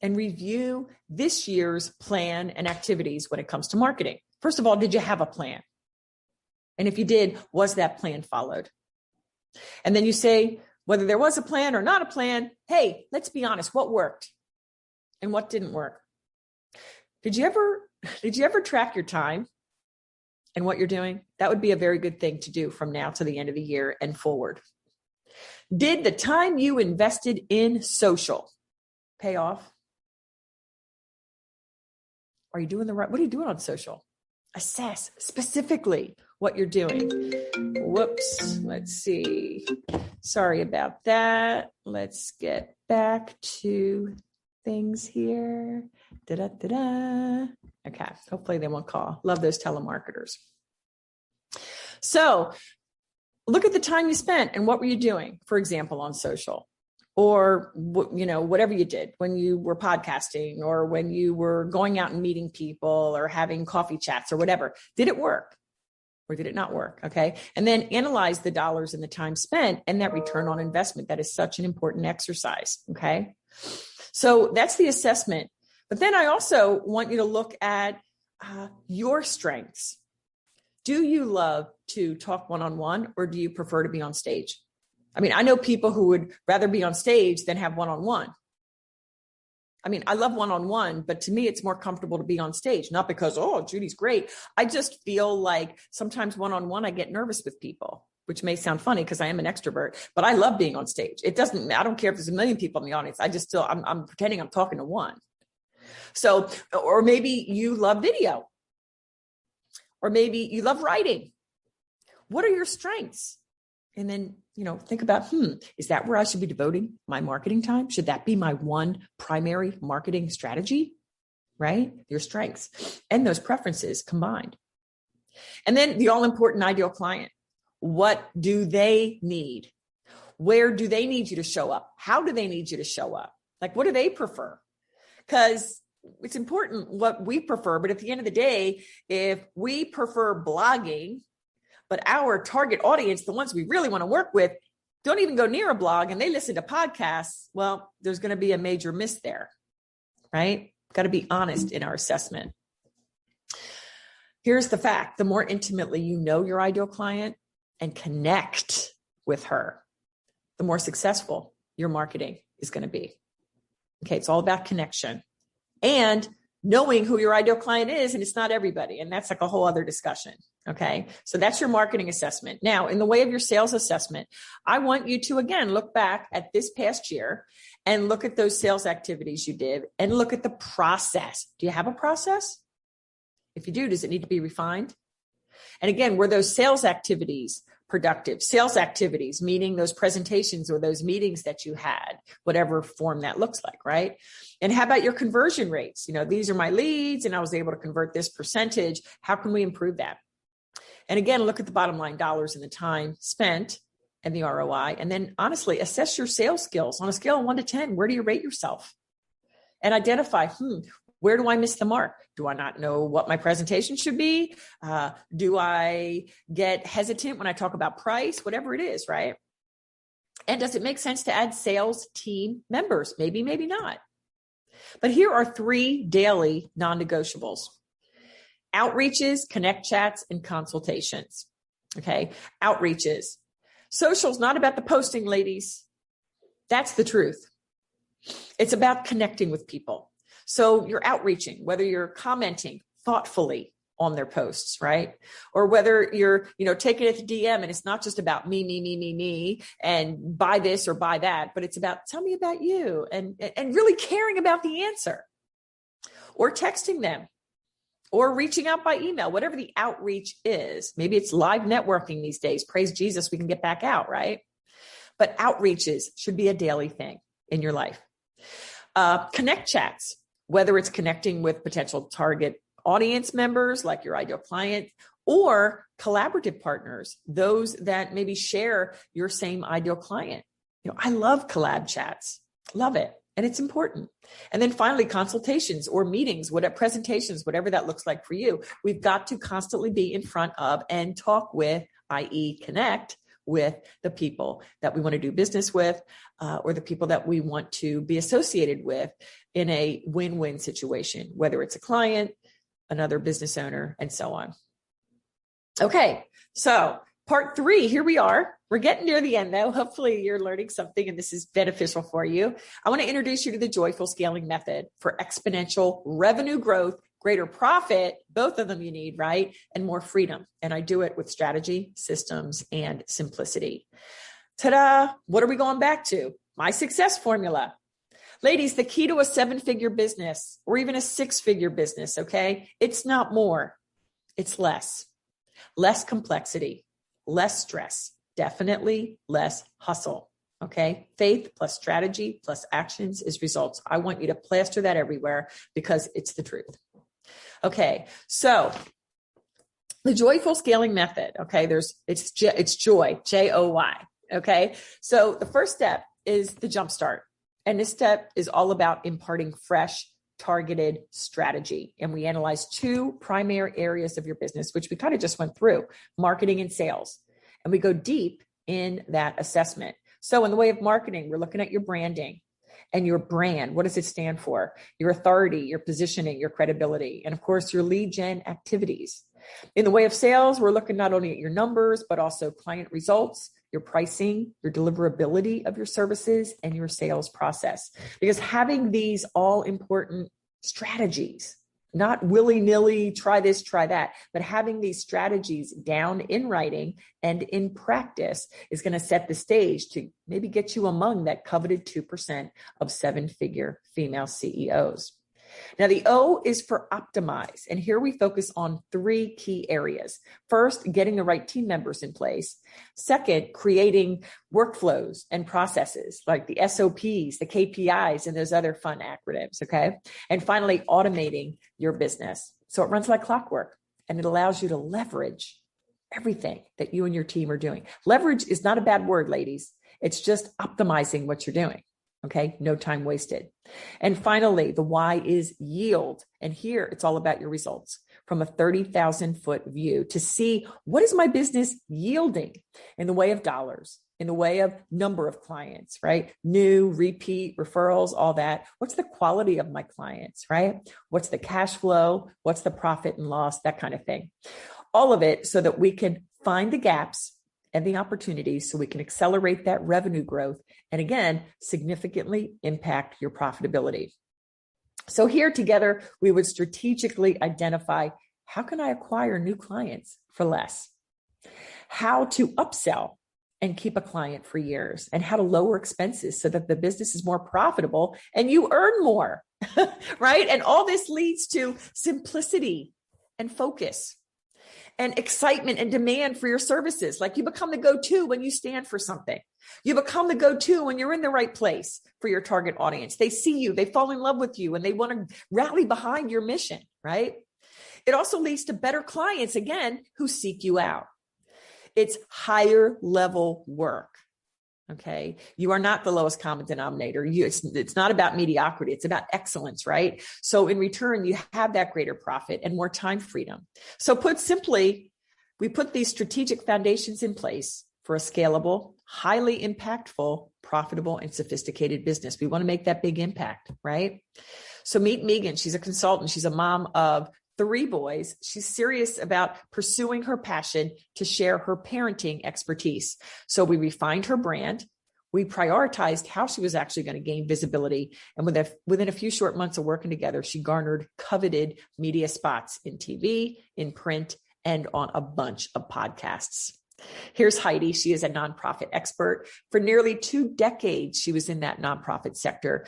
and review this year's plan and activities when it comes to marketing. First of all, did you have a plan? And if you did, was that plan followed? And then you say, whether there was a plan or not a plan, hey, let's be honest, what worked and what didn't work? Did you ever track your time and what you're doing? That would be a very good thing to do from now to the end of the year and forward. Did the time you invested in social pay off? Are you doing what are you doing on social? Assess specifically what you're doing. Whoops. Let's see. Sorry about that. Let's get back to things here. Da-da-da-da. Okay. Hopefully they won't call. Love those telemarketers. So look at the time you spent and what were you doing, for example, on social, or, whatever you did when you were podcasting or when you were going out and meeting people or having coffee chats or whatever. Did it work or did it not work? Okay. And then analyze the dollars and the time spent and that return on investment. That is such an important exercise. Okay. So that's the assessment. But then I also want you to look at your strengths. Do you love to talk one-on-one or do you prefer to be on stage? I mean, I know people who would rather be on stage than have one-on-one. I mean, I love one-on-one, but to me, it's more comfortable to be on stage, not because, oh, Judy's great. I just feel like sometimes one-on-one, I get nervous with people, which may sound funny because I am an extrovert, but I love being on stage. I don't care if there's a million people in the audience. I'm pretending I'm talking to one. So, or maybe you love video, or maybe you love writing. What are your strengths? And then, think about, is that where I should be devoting my marketing time? Should that be my one primary marketing strategy? Right? Your strengths and those preferences combined. And then the all-important ideal client. What do they need? Where do they need you to show up? How do they need you to show up? Like, what do they prefer? Because it's important what we prefer. But at the end of the day, if we prefer blogging, but our target audience, the ones we really want to work with, don't even go near a blog and they listen to podcasts, well, there's going to be a major miss there, right? Got to be honest in our assessment. Here's the fact. The more intimately you know your ideal client and connect with her, the more successful your marketing is going to be. Okay, it's all about connection and knowing who your ideal client is, and it's not everybody. And that's like a whole other discussion. Okay. So that's your marketing assessment. Now, in the way of your sales assessment, I want you to, again, look back at this past year and look at those sales activities you did and look at the process. Do you have a process? If you do, does it need to be refined? And again, were those sales activities productive? Sales activities, meaning those presentations or those meetings that you had, whatever form that looks like, right? And how about your conversion rates? These are my leads and I was able to convert this percentage. How can we improve that? And again, look at the bottom line dollars and the time spent and the ROI. And then honestly, assess your sales skills on a scale of 1 to 10. Where do you rate yourself? And identify, where do I miss the mark? Do I not know what my presentation should be? Do I get hesitant when I talk about price? Whatever it is, right? And does it make sense to add sales team members? Maybe, maybe not. But here are 3 daily non-negotiables. Outreaches, connect chats, and consultations. Okay. Outreaches. Social's not about the posting, ladies. That's the truth. It's about connecting with people. So you're outreaching, whether you're commenting thoughtfully on their posts, right? Or whether you're, taking it to DM and it's not just about me, and buy this or buy that, but it's about tell me about you and really caring about the answer. Or texting them. Or reaching out by email, whatever the outreach is. Maybe it's live networking these days. Praise Jesus, we can get back out, right? But outreaches should be a daily thing in your life. Connect chats, whether it's connecting with potential target audience members like your ideal client or collaborative partners, those that maybe share your same ideal client. I love collab chats. Love it. And it's important. And then finally, consultations or meetings, presentations, whatever that looks like for you. We've got to constantly be in front of and talk with, i.e. connect with the people that we want to do business with, or the people that we want to be associated with in a win-win situation, whether it's a client, another business owner, and so on. Okay. So part 3, here we are. We're getting near the end though. Hopefully you're learning something and this is beneficial for you. I want to introduce you to the joyful scaling method for exponential revenue growth, greater profit, both of them you need, right? And more freedom. And I do it with strategy, systems, and simplicity. Ta-da! What are we going back to? My success formula. Ladies, the key to a 7-figure business or even a 6-figure business, okay? It's not more, it's less. Less complexity, less stress. Definitely less hustle. Okay. Faith plus strategy plus actions is results. I want you to plaster that everywhere because it's the truth. Okay. So the joyful scaling method. Okay. It's joy, Joy. Okay. So the first step is the jumpstart. And this step is all about imparting fresh, targeted strategy. And we analyze 2 primary areas of your business, which we kind of just went through, marketing and sales. And we go deep in that assessment. So in the way of marketing, we're looking at your branding and your brand. What does it stand for? Your authority, your positioning, your credibility, and of course, your lead gen activities. In the way of sales, we're looking not only at your numbers, but also client results, your pricing, your deliverability of your services, and your sales process. Because having these all important strategies, not willy-nilly, try this, try that, but having these strategies down in writing and in practice is going to set the stage to maybe get you among that coveted 2% of seven-figure female CEOs. Now, the O is for optimize. And here we focus on three key areas. First, getting the right team members in place. Second, creating workflows and processes like the SOPs, the KPIs, and those other fun acronyms. Okay. And finally, automating your business. So it runs like clockwork and it allows you to leverage everything that you and your team are doing. Leverage is not a bad word, ladies. It's just optimizing what you're doing. Okay, no time wasted. And finally, the Y is yield. And here it's all about your results from a 30,000 foot view to see what is my business yielding in the way of dollars, in the way of number of clients, right? New, repeat, referrals, all that. What's the quality of my clients, right? What's the cash flow? What's the profit and loss? That kind of thing. All of it so that we can find the gaps and the opportunities so we can accelerate that revenue growth and again, significantly impact your profitability. So here together, we would strategically identify how can I acquire new clients for less? How to upsell and keep a client for years, and how to lower expenses so that the business is more profitable and you earn more, right? And all this leads to simplicity and focus and excitement and demand for your services. Like you become the go-to when you stand for something. You become the go-to when you're in the right place for your target audience. They see you, they fall in love with you, and they want to rally behind your mission, right? It also leads to better clients, again, who seek you out. It's higher level work. Okay. You are not the lowest common denominator. It's not about mediocrity. It's about excellence, right? So in return, you have that greater profit and more time freedom. So put simply, we put these strategic foundations in place for a scalable, highly impactful, profitable, and sophisticated business. We want to make that big impact, right? So meet Megan. She's a consultant. She's a mom of 3 boys. She's serious about pursuing her passion to share her parenting expertise. So we refined her brand. We prioritized how she was actually going to gain visibility. And within a few short months of working together, she garnered coveted media spots in TV, in print, and on a bunch of podcasts. Here's Heidi. She is a nonprofit expert. For nearly 2 decades, she was in that nonprofit sector.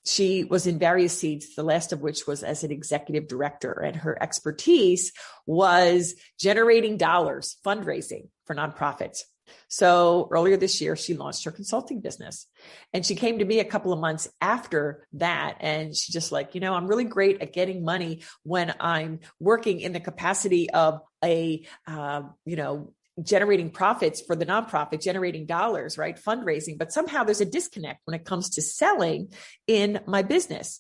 She was in various seats, the last of which was as an executive director, and her expertise was generating dollars, fundraising for nonprofits. So earlier this year, she launched her consulting business, and she came to me a couple of months after that. And she just like, I'm really great at getting money when I'm working in the capacity of a, generating profits for the nonprofit, generating dollars, right? Fundraising. But somehow there's a disconnect when it comes to selling in my business.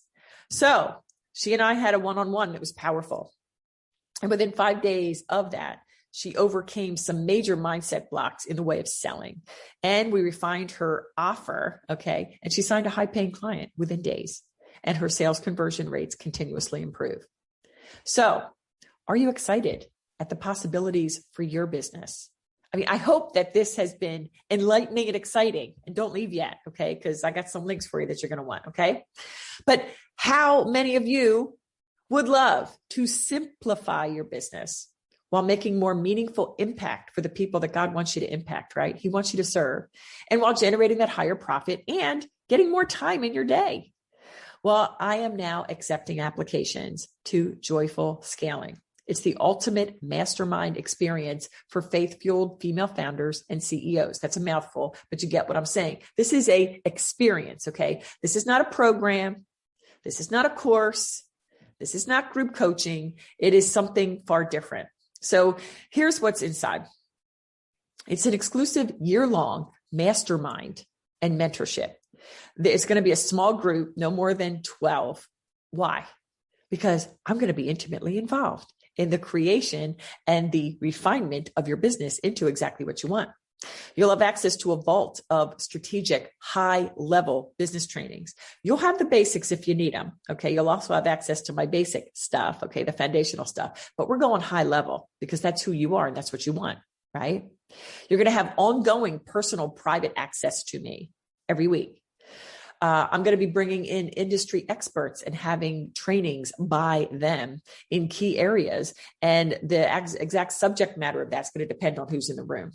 So she and I had a one-on-one. It was powerful. And within 5 days of that, she overcame some major mindset blocks in the way of selling. And we refined her offer. Okay. And she signed a high-paying client within days. And her sales conversion rates continuously improve. So are you excited at the possibilities for your business? I mean, I hope that this has been enlightening and exciting, and don't leave yet. Okay. Cause I got some links for you that you're going to want. Okay. But how many of you would love to simplify your business while making more meaningful impact for the people that God wants you to impact, right? He wants you to serve, and while generating that higher profit and getting more time in your day? Well, I am now accepting applications to Joyful Scaling. It's the ultimate mastermind experience for faith-fueled female founders and CEOs. That's a mouthful, but you get what I'm saying. This is an experience, okay? This is not a program. This is not a course. This is not group coaching. It is something far different. So here's what's inside. It's an exclusive year-long mastermind and mentorship. It's going to be a small group, no more than 12. Why? Because I'm going to be intimately involved in the creation and the refinement of your business into exactly what you want. You'll have access to a vault of strategic, high-level business trainings. You'll have the basics if you need them. Okay. You'll also have access to my basic stuff. Okay. The foundational stuff, but we're going high level because that's who you are and that's what you want. Right. You're going to have ongoing personal private access to me every week. I'm going to be bringing in industry experts and having trainings by them in key areas. And the exact subject matter of that's going to depend on who's in the room.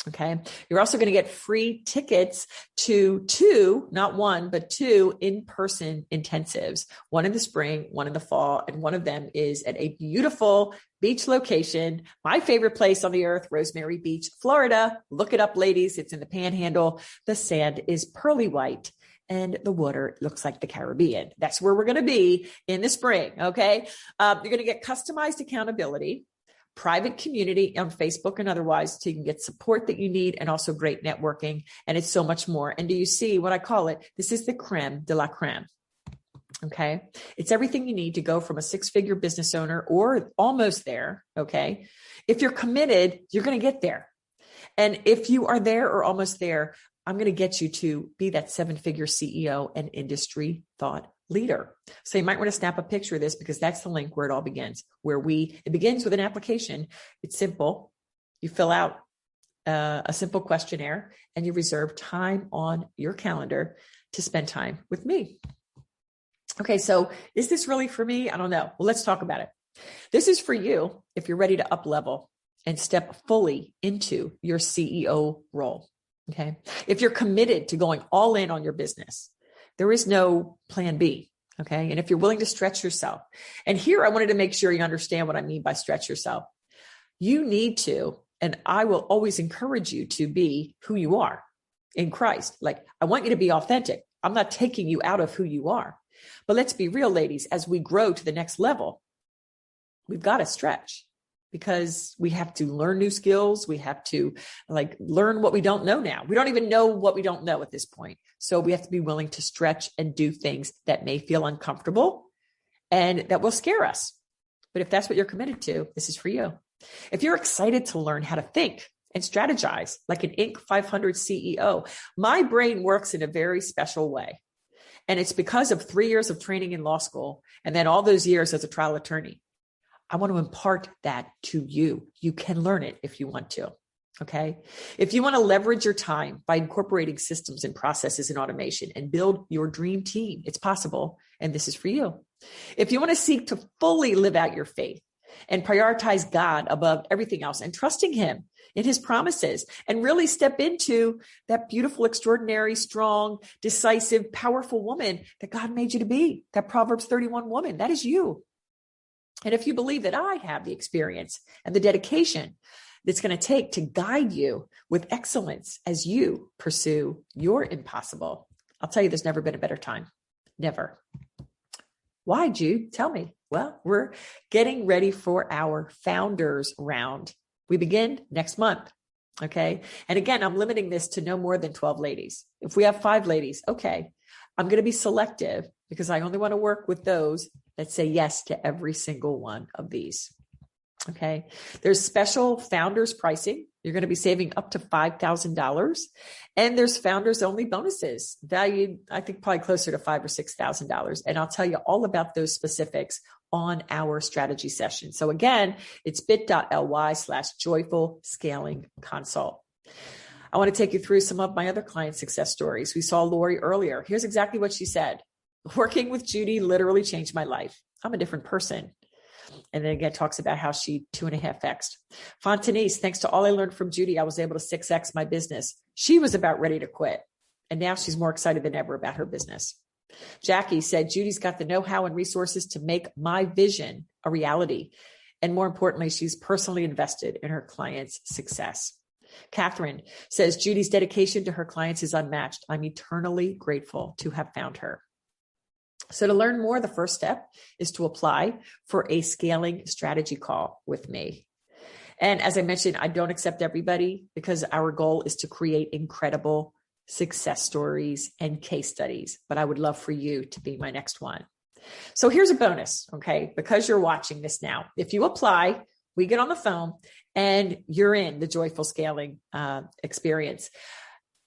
Okay. You're also going to get free tickets to two, not one, but two in-person intensives, one in the spring, one in the fall. And one of them is at a beautiful beach location, my favorite place on the earth, Rosemary Beach, Florida. Look it up, ladies. It's in the Panhandle. The sand is pearly white and the water looks like the Caribbean. That's where we're going to be in the spring. Okay. You're going to get customized accountability, private community on Facebook and otherwise, so you can get support that you need, and also great networking. And it's so much more. And do you see what I call it? This is the creme de la creme. Okay. It's everything you need to go from a six-figure business owner or almost there. Okay. If you're committed, you're going to get there. And if you are there or almost there, I'm going to get you to be that seven-figure CEO and industry thought leader. So you might want to snap a picture of this, because that's the link where it all begins, it begins with an application. It's simple. You fill out a simple questionnaire and you reserve time on your calendar to spend time with me. Okay. So is this really for me? I don't know. Well, let's talk about it. This is for you if you're ready to up level and step fully into your CEO role. Okay. If you're committed to going all in on your business, there is no plan B. Okay. And if you're willing to stretch yourself, and here I wanted to make sure you understand what I mean by stretch yourself. You need to, and I will always encourage you to be who you are in Christ. Like, I want you to be authentic. I'm not taking you out of who you are, but let's be real, ladies. As we grow to the next level, we've got to stretch, because we have to learn new skills. We have to learn what we don't know now. We don't even know what we don't know at this point. So we have to be willing to stretch and do things that may feel uncomfortable and that will scare us. But if that's what you're committed to, this is for you. If you're excited to learn how to think and strategize like an Inc. 500 CEO, my brain works in a very special way. And it's because of 3 years of training in law school and then all those years as a trial attorney. I want to impart that to you. You can learn it if you want to. Okay. If you want to leverage your time by incorporating systems and processes and automation and build your dream team, it's possible. And this is for you. If you want to seek to fully live out your faith and prioritize God above everything else and trusting Him in His promises and really step into that beautiful, extraordinary, strong, decisive, powerful woman that God made you to be, that Proverbs 31 woman, that is you. And if you believe that I have the experience and the dedication that's going to take to guide you with excellence as you pursue your impossible, I'll tell you, there's never been a better time. Never. Why, Jude? Tell me. Well, we're getting ready for our founders round. We begin next month. Okay. And again, I'm limiting this to no more than 12 ladies. If we have 5 ladies, okay, I'm going to be selective because I only want to work with those that say yes to every single one of these. Okay. There's special founders pricing. You're going to be saving up to $5,000. And there's founders only bonuses valued, I think, probably closer to $5,000 or $6,000. And I'll tell you all about those specifics on our strategy session. So again, it's bit.ly/joyful scaling consult. I want to take you through some of my other client success stories. We saw Lori earlier. Here's exactly what she said. Working with Judy literally changed my life. I'm a different person. And then again, talks about how she 2.5x'd. Fontanese, thanks to all I learned from Judy, I was able to 6x my business. She was about ready to quit. And now she's more excited than ever about her business. Jackie said, Judy's got the know-how and resources to make my vision a reality. And more importantly, she's personally invested in her clients' success. Catherine says, Judy's dedication to her clients is unmatched. I'm eternally grateful to have found her. So to learn more, the first step is to apply for a scaling strategy call with me. And as I mentioned, I don't accept everybody because our goal is to create incredible success stories and case studies. But I would love for you to be my next one. So here's a bonus, okay? Because you're watching this now. If you apply, we get on the phone and you're in the Joyful Scaling experience.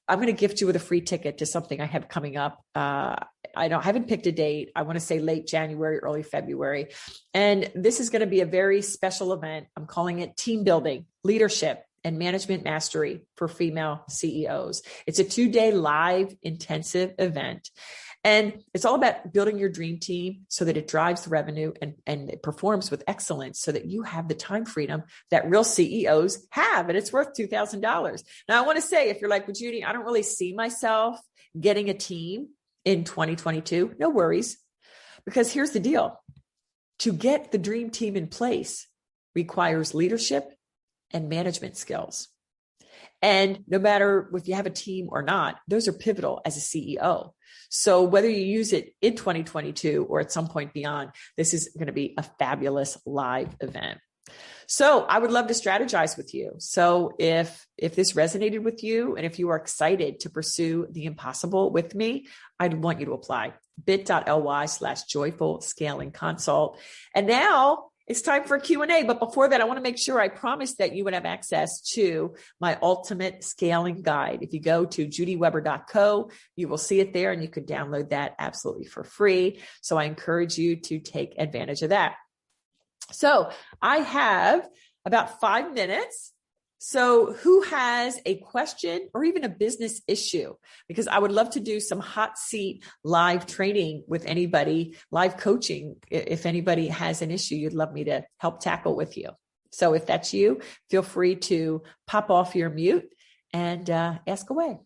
I'm going to gift you with a free ticket to something I have coming up. I haven't picked a date. I want to say late January, early February. And this is going to be a very special event. I'm calling it Team Building, Leadership, and management mastery for female CEOs. It's a 2-day live intensive event. And it's all about building your dream team so that it drives the revenue and it performs with excellence so that you have the time freedom that real CEOs have. And it's worth $2,000. Now, I want to say, if you're like, well, Judy, I don't really see myself getting a team in 2022, no worries. Because here's the deal. To get the dream team in place requires leadership and management skills. And no matter if you have a team or not, those are pivotal as a CEO. So whether you use it in 2022 or at some point beyond, this is going to be a fabulous live event. So I would love to strategize with you. So if this resonated with you and if you are excited to pursue the impossible with me, I'd want you to apply bit.ly/joyful scaling consult. And now it's time for a Q&A. But before that, I want to make sure I promised that you would have access to my ultimate scaling guide. If you go to judyweber.co, you will see it there and you can download that absolutely for free. So I encourage you to take advantage of that. So I have about 5 minutes. So who has a question or even a business issue? Because I would love to do some hot seat live training with anybody, live coaching. If anybody has an issue you'd love me to help tackle with you. So if that's you, feel free to pop off your mute and ask away.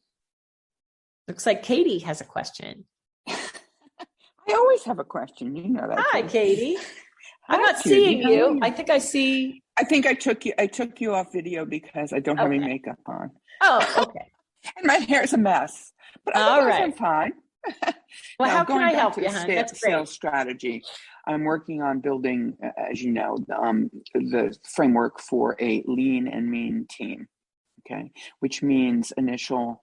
Looks like Katie has a question. I always have a question. You know that. Hi, Katie. I'm not Judy. seeing you. I think I see. I think I took you off video because I don't have any makeup on. Oh, okay. And my hair is a mess. But all right. I'm fine. Well, now, how can I help you, hon? That's great. Sales strategy. I'm working on building, as you know, the framework for a lean and mean team. Okay, which means initial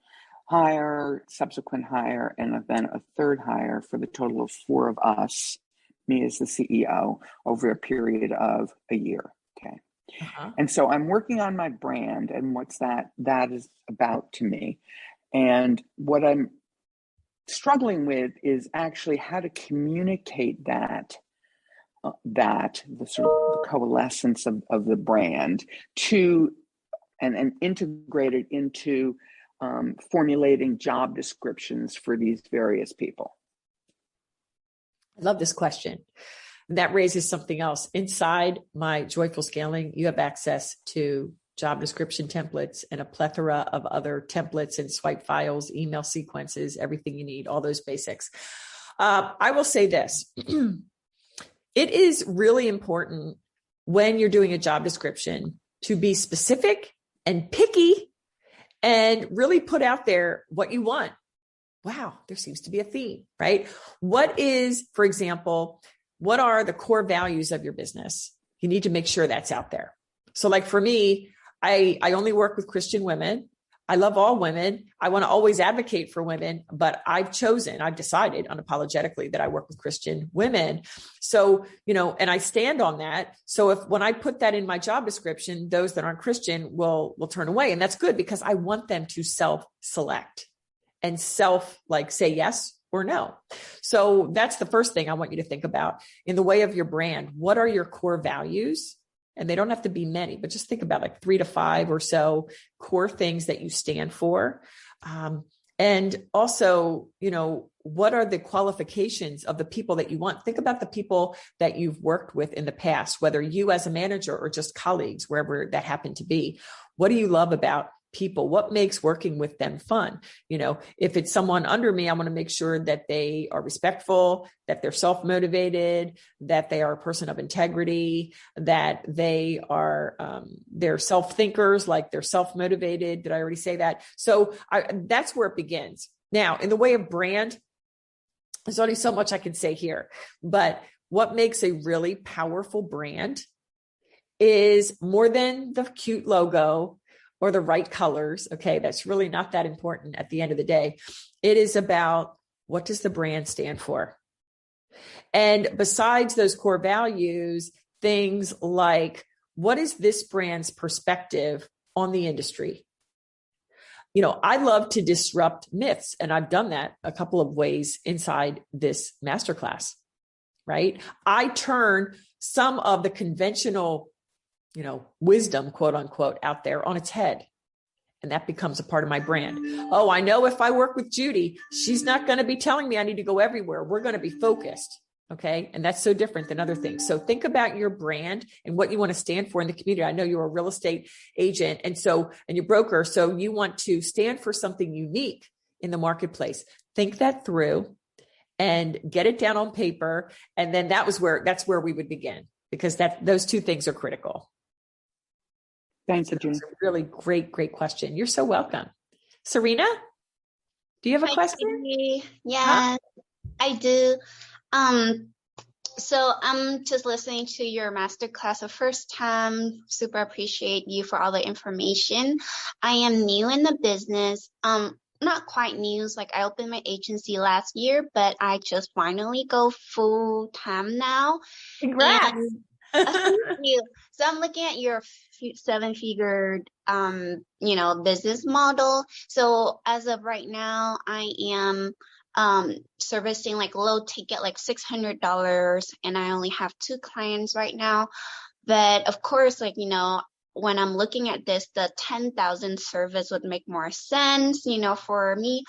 hire, subsequent hire, and then a third hire for the total of 4 of us, me as the CEO, over a period of a year. Okay. Uh-huh. And so I'm working on my brand and what's that is about to me. And what I'm struggling with is actually how to communicate that the sort of the coalescence of the brand to and integrate it into formulating job descriptions for these various people. I love this question. That raises something else. Inside my Joyful Scaling, you have access to job description templates and a plethora of other templates and swipe files, email sequences, everything you need, all those basics. I will say this. It is really important when you're doing a job description to be specific and picky and really put out there what you want. Wow, there seems to be a theme, right? What is, for example, what are the core values of your business? You need to make sure that's out there. So like for me, I only work with Christian women. I love all women. I want to always advocate for women, but I've decided unapologetically that I work with Christian women. So, and I stand on that. So when I put that in my job description, those that aren't Christian will turn away. And that's good because I want them to self-select and say yes or no. So that's the first thing I want you to think about in the way of your brand. What are your core values? And they don't have to be many, but just think about like 3 to 5 or so core things that you stand for. And also, what are the qualifications of the people that you want? Think about the people that you've worked with in the past, whether you as a manager or just colleagues, wherever that happened to be. What do you love about people? What makes working with them fun? If it's someone under me, I want to make sure that they are respectful, that they're self-motivated, that they are a person of integrity, that they are, they're self-thinkers, like they're self-motivated. Did I already say that? So that's where it begins. Now, in the way of brand, there's only so much I can say here, but what makes a really powerful brand is more than the cute logo or the right colors. Okay. That's really not that important at the end of the day. It is about what does the brand stand for? And besides those core values, things like what is this brand's perspective on the industry? I love to disrupt myths, and I've done that a couple of ways inside this masterclass, right? I turn some of the conventional wisdom, quote unquote, out there on its head. And that becomes a part of my brand. Oh, I know if I work with Judy, she's not going to be telling me I need to go everywhere. We're going to be focused. Okay. And that's so different than other things. So think about your brand and what you want to stand for in the community. I know you're a real estate agent and you're broker. So you want to stand for something unique in the marketplace. Think that through and get it down on paper. And then that's where we would begin, because those two things are critical. Thanks, Judy. That's a really great question. You're so welcome. Serena, do you have a question? Yeah, I do. So I'm just listening to your masterclass the first time. Super appreciate you for all the information. I am new in the business. Not quite new. It's like I opened my agency last year, but I just finally go full time now. Congrats. And, thank you. So I'm looking at your 7-figure, business model. So as of right now, I am servicing like low ticket, like $600, and I only have 2 clients right now. But of course, when I'm looking at this, the 10,000 service would make more sense, for me.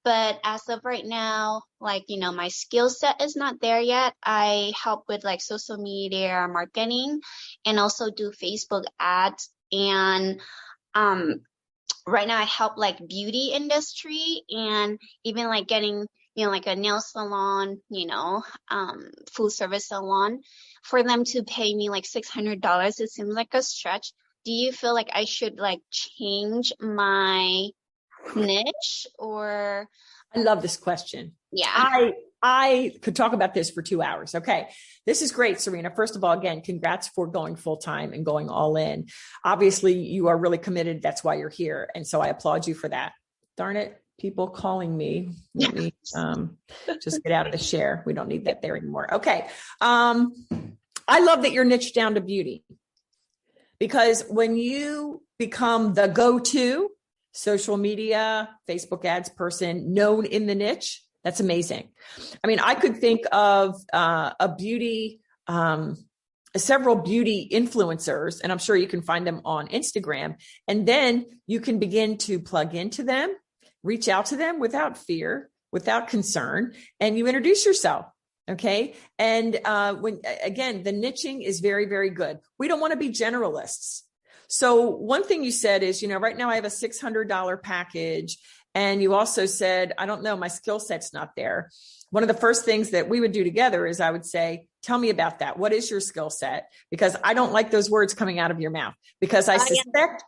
But as of right now, my skill set is not there yet. I help with social media marketing and also do Facebook ads. And right now I help beauty industry and even getting, a nail salon, full service salon. For them to pay me $600, it seems like a stretch. Do you feel like I should change my niche or? I love this question. Yeah. I could talk about this for 2 hours. Okay. This is great, Serena. First of all, again, congrats for going full time and going all in. Obviously you are really committed. That's why you're here. And so I applaud you for that. Darn it. People calling me. Let me just get out of the share. We don't need that there anymore. Okay. I love that you're niched down to beauty, because when you become the go-to social media, Facebook ads person known in the niche, that's amazing. I mean, I could think of several beauty influencers, and I'm sure you can find them on Instagram. And then you can begin to plug into them, reach out to them without fear, without concern, and you introduce yourself. Okay. And the niching is very, very good. We don't want to be generalists. So one thing you said is, right now I have a $600 package. And you also said, I don't know, my skill set's not there. One of the first things that we would do together is I would say, tell me about that. What is your skill set? Because I don't like those words coming out of your mouth, because I suspect.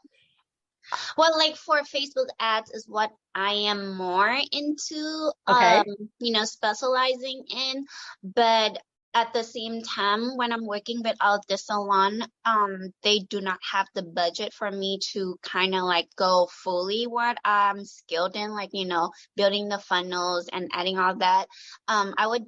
Well, for Facebook ads is what I am more into, okay. Specializing in. But at the same time, when I'm working with all this salon, they do not have the budget for me to kind of go fully what I'm skilled in, building the funnels and adding all that. I would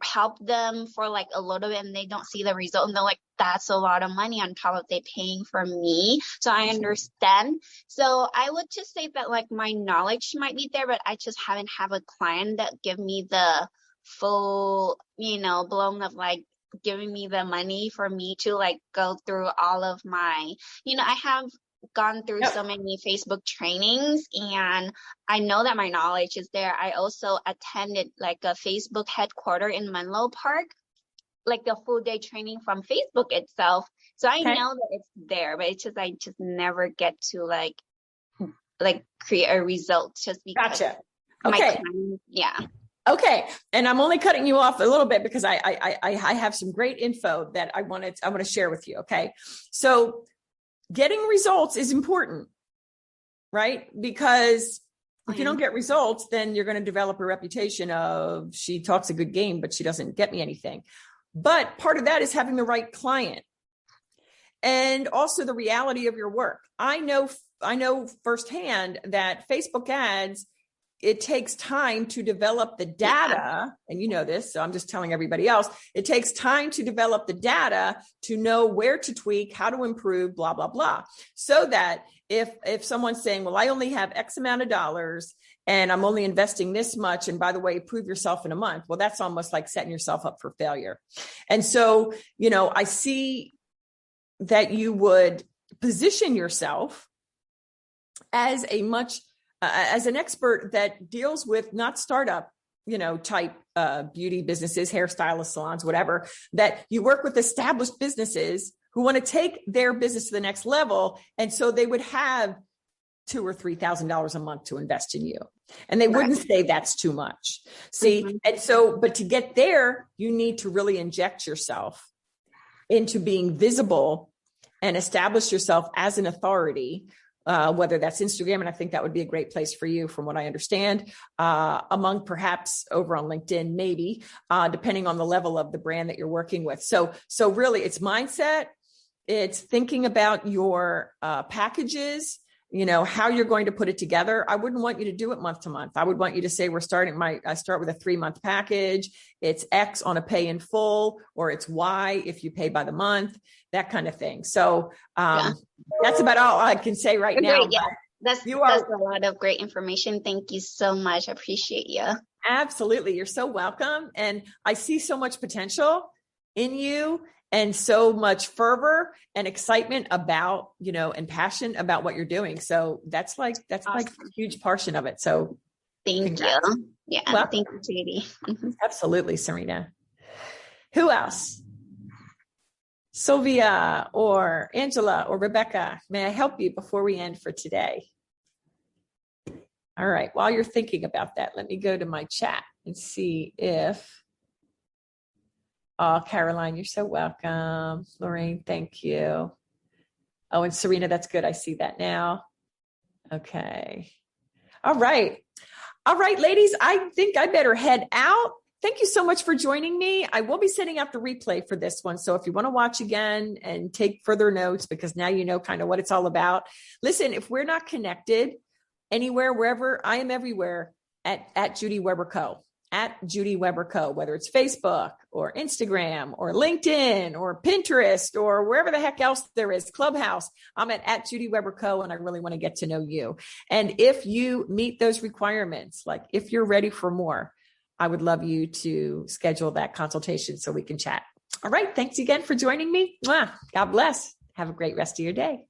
help them for a little bit and they don't see the result and they're like, that's a lot of money on top of they paying for me. So I understand. So I would just say that my knowledge might be there, but I just haven't have a client that give me the full, blown of giving me the money for me to go through all of my, I have gone through so many Facebook trainings and I know that my knowledge is there. I also attended a Facebook headquarter in Menlo Park, the full day training from Facebook itself. So I know that it's there, but it's just, I just never get to create a result just because. Gotcha. My Okay. time, yeah. Okay. And I'm only cutting you off a little bit because I have some great info that I want to share with you. Okay. So getting results is important, right? Because if you don't get results, then you're going to develop a reputation of she talks a good game, but she doesn't get me anything. But part of that is having the right client and also the reality of your work. I know firsthand that Facebook ads, it takes time to develop the data. And you know this, so I'm just telling everybody else, it takes time to develop the data to know where to tweak, how to improve, blah, blah, blah. So that if someone's saying, well, I only have X amount of dollars and I'm only investing this much, and by the way, prove yourself in a month. Well, that's almost like setting yourself up for failure. And so, I see that you would position yourself as as an expert that deals with not startup, type beauty businesses, hairstylists, salons, whatever, that you work with established businesses who want to take their business to the next level. And so they would have $2,000 or $3,000 a month to invest in you. And they wouldn't say that's too much. See, and so, but to get there, you need to really inject yourself into being visible and establish yourself as an authority, whether that's Instagram. And I think that would be a great place for you, from what I understand, among perhaps over on LinkedIn, maybe, depending on the level of the brand that you're working with. So really it's mindset. It's thinking about your packages, how you're going to put it together. I wouldn't want you to do it month to month. I would want you to say, I start with a 3-month package. It's X on a pay in full, or it's Y if you pay by the month, that kind of thing. So that's about all I can say right now. Great, yeah. That's a lot of great information. Thank you so much. I appreciate you. Absolutely. You're so welcome. And I see so much potential in you, and so much fervor and excitement about, and passion about what you're doing. So that's awesome. Like a huge portion of it. So thank you. Yeah. Well, thank you, Judy. Absolutely, Serena. Who else? Sylvia or Angela or Rebecca, may I help you before we end for today? All right. While you're thinking about that, let me go to my chat and see if, oh, Caroline, you're so welcome. Lorraine, thank you. Oh, and Serena, that's good. I see that now. Okay. All right, ladies, I think I better head out. Thank you so much for joining me. I will be sending out the replay for this one. So if you want to watch again and take further notes, because now you know kind of what it's all about. Listen, if we're not connected anywhere, wherever, I am everywhere at Judy Weber Co. At Judy Weber Co., whether it's Facebook or Instagram or LinkedIn or Pinterest or wherever the heck else there is, Clubhouse. I'm at Judy Weber Co., and I really want to get to know you. And if you meet those requirements, like if you're ready for more, I would love you to schedule that consultation so we can chat. All right. Thanks again for joining me. God bless. Have a great rest of your day.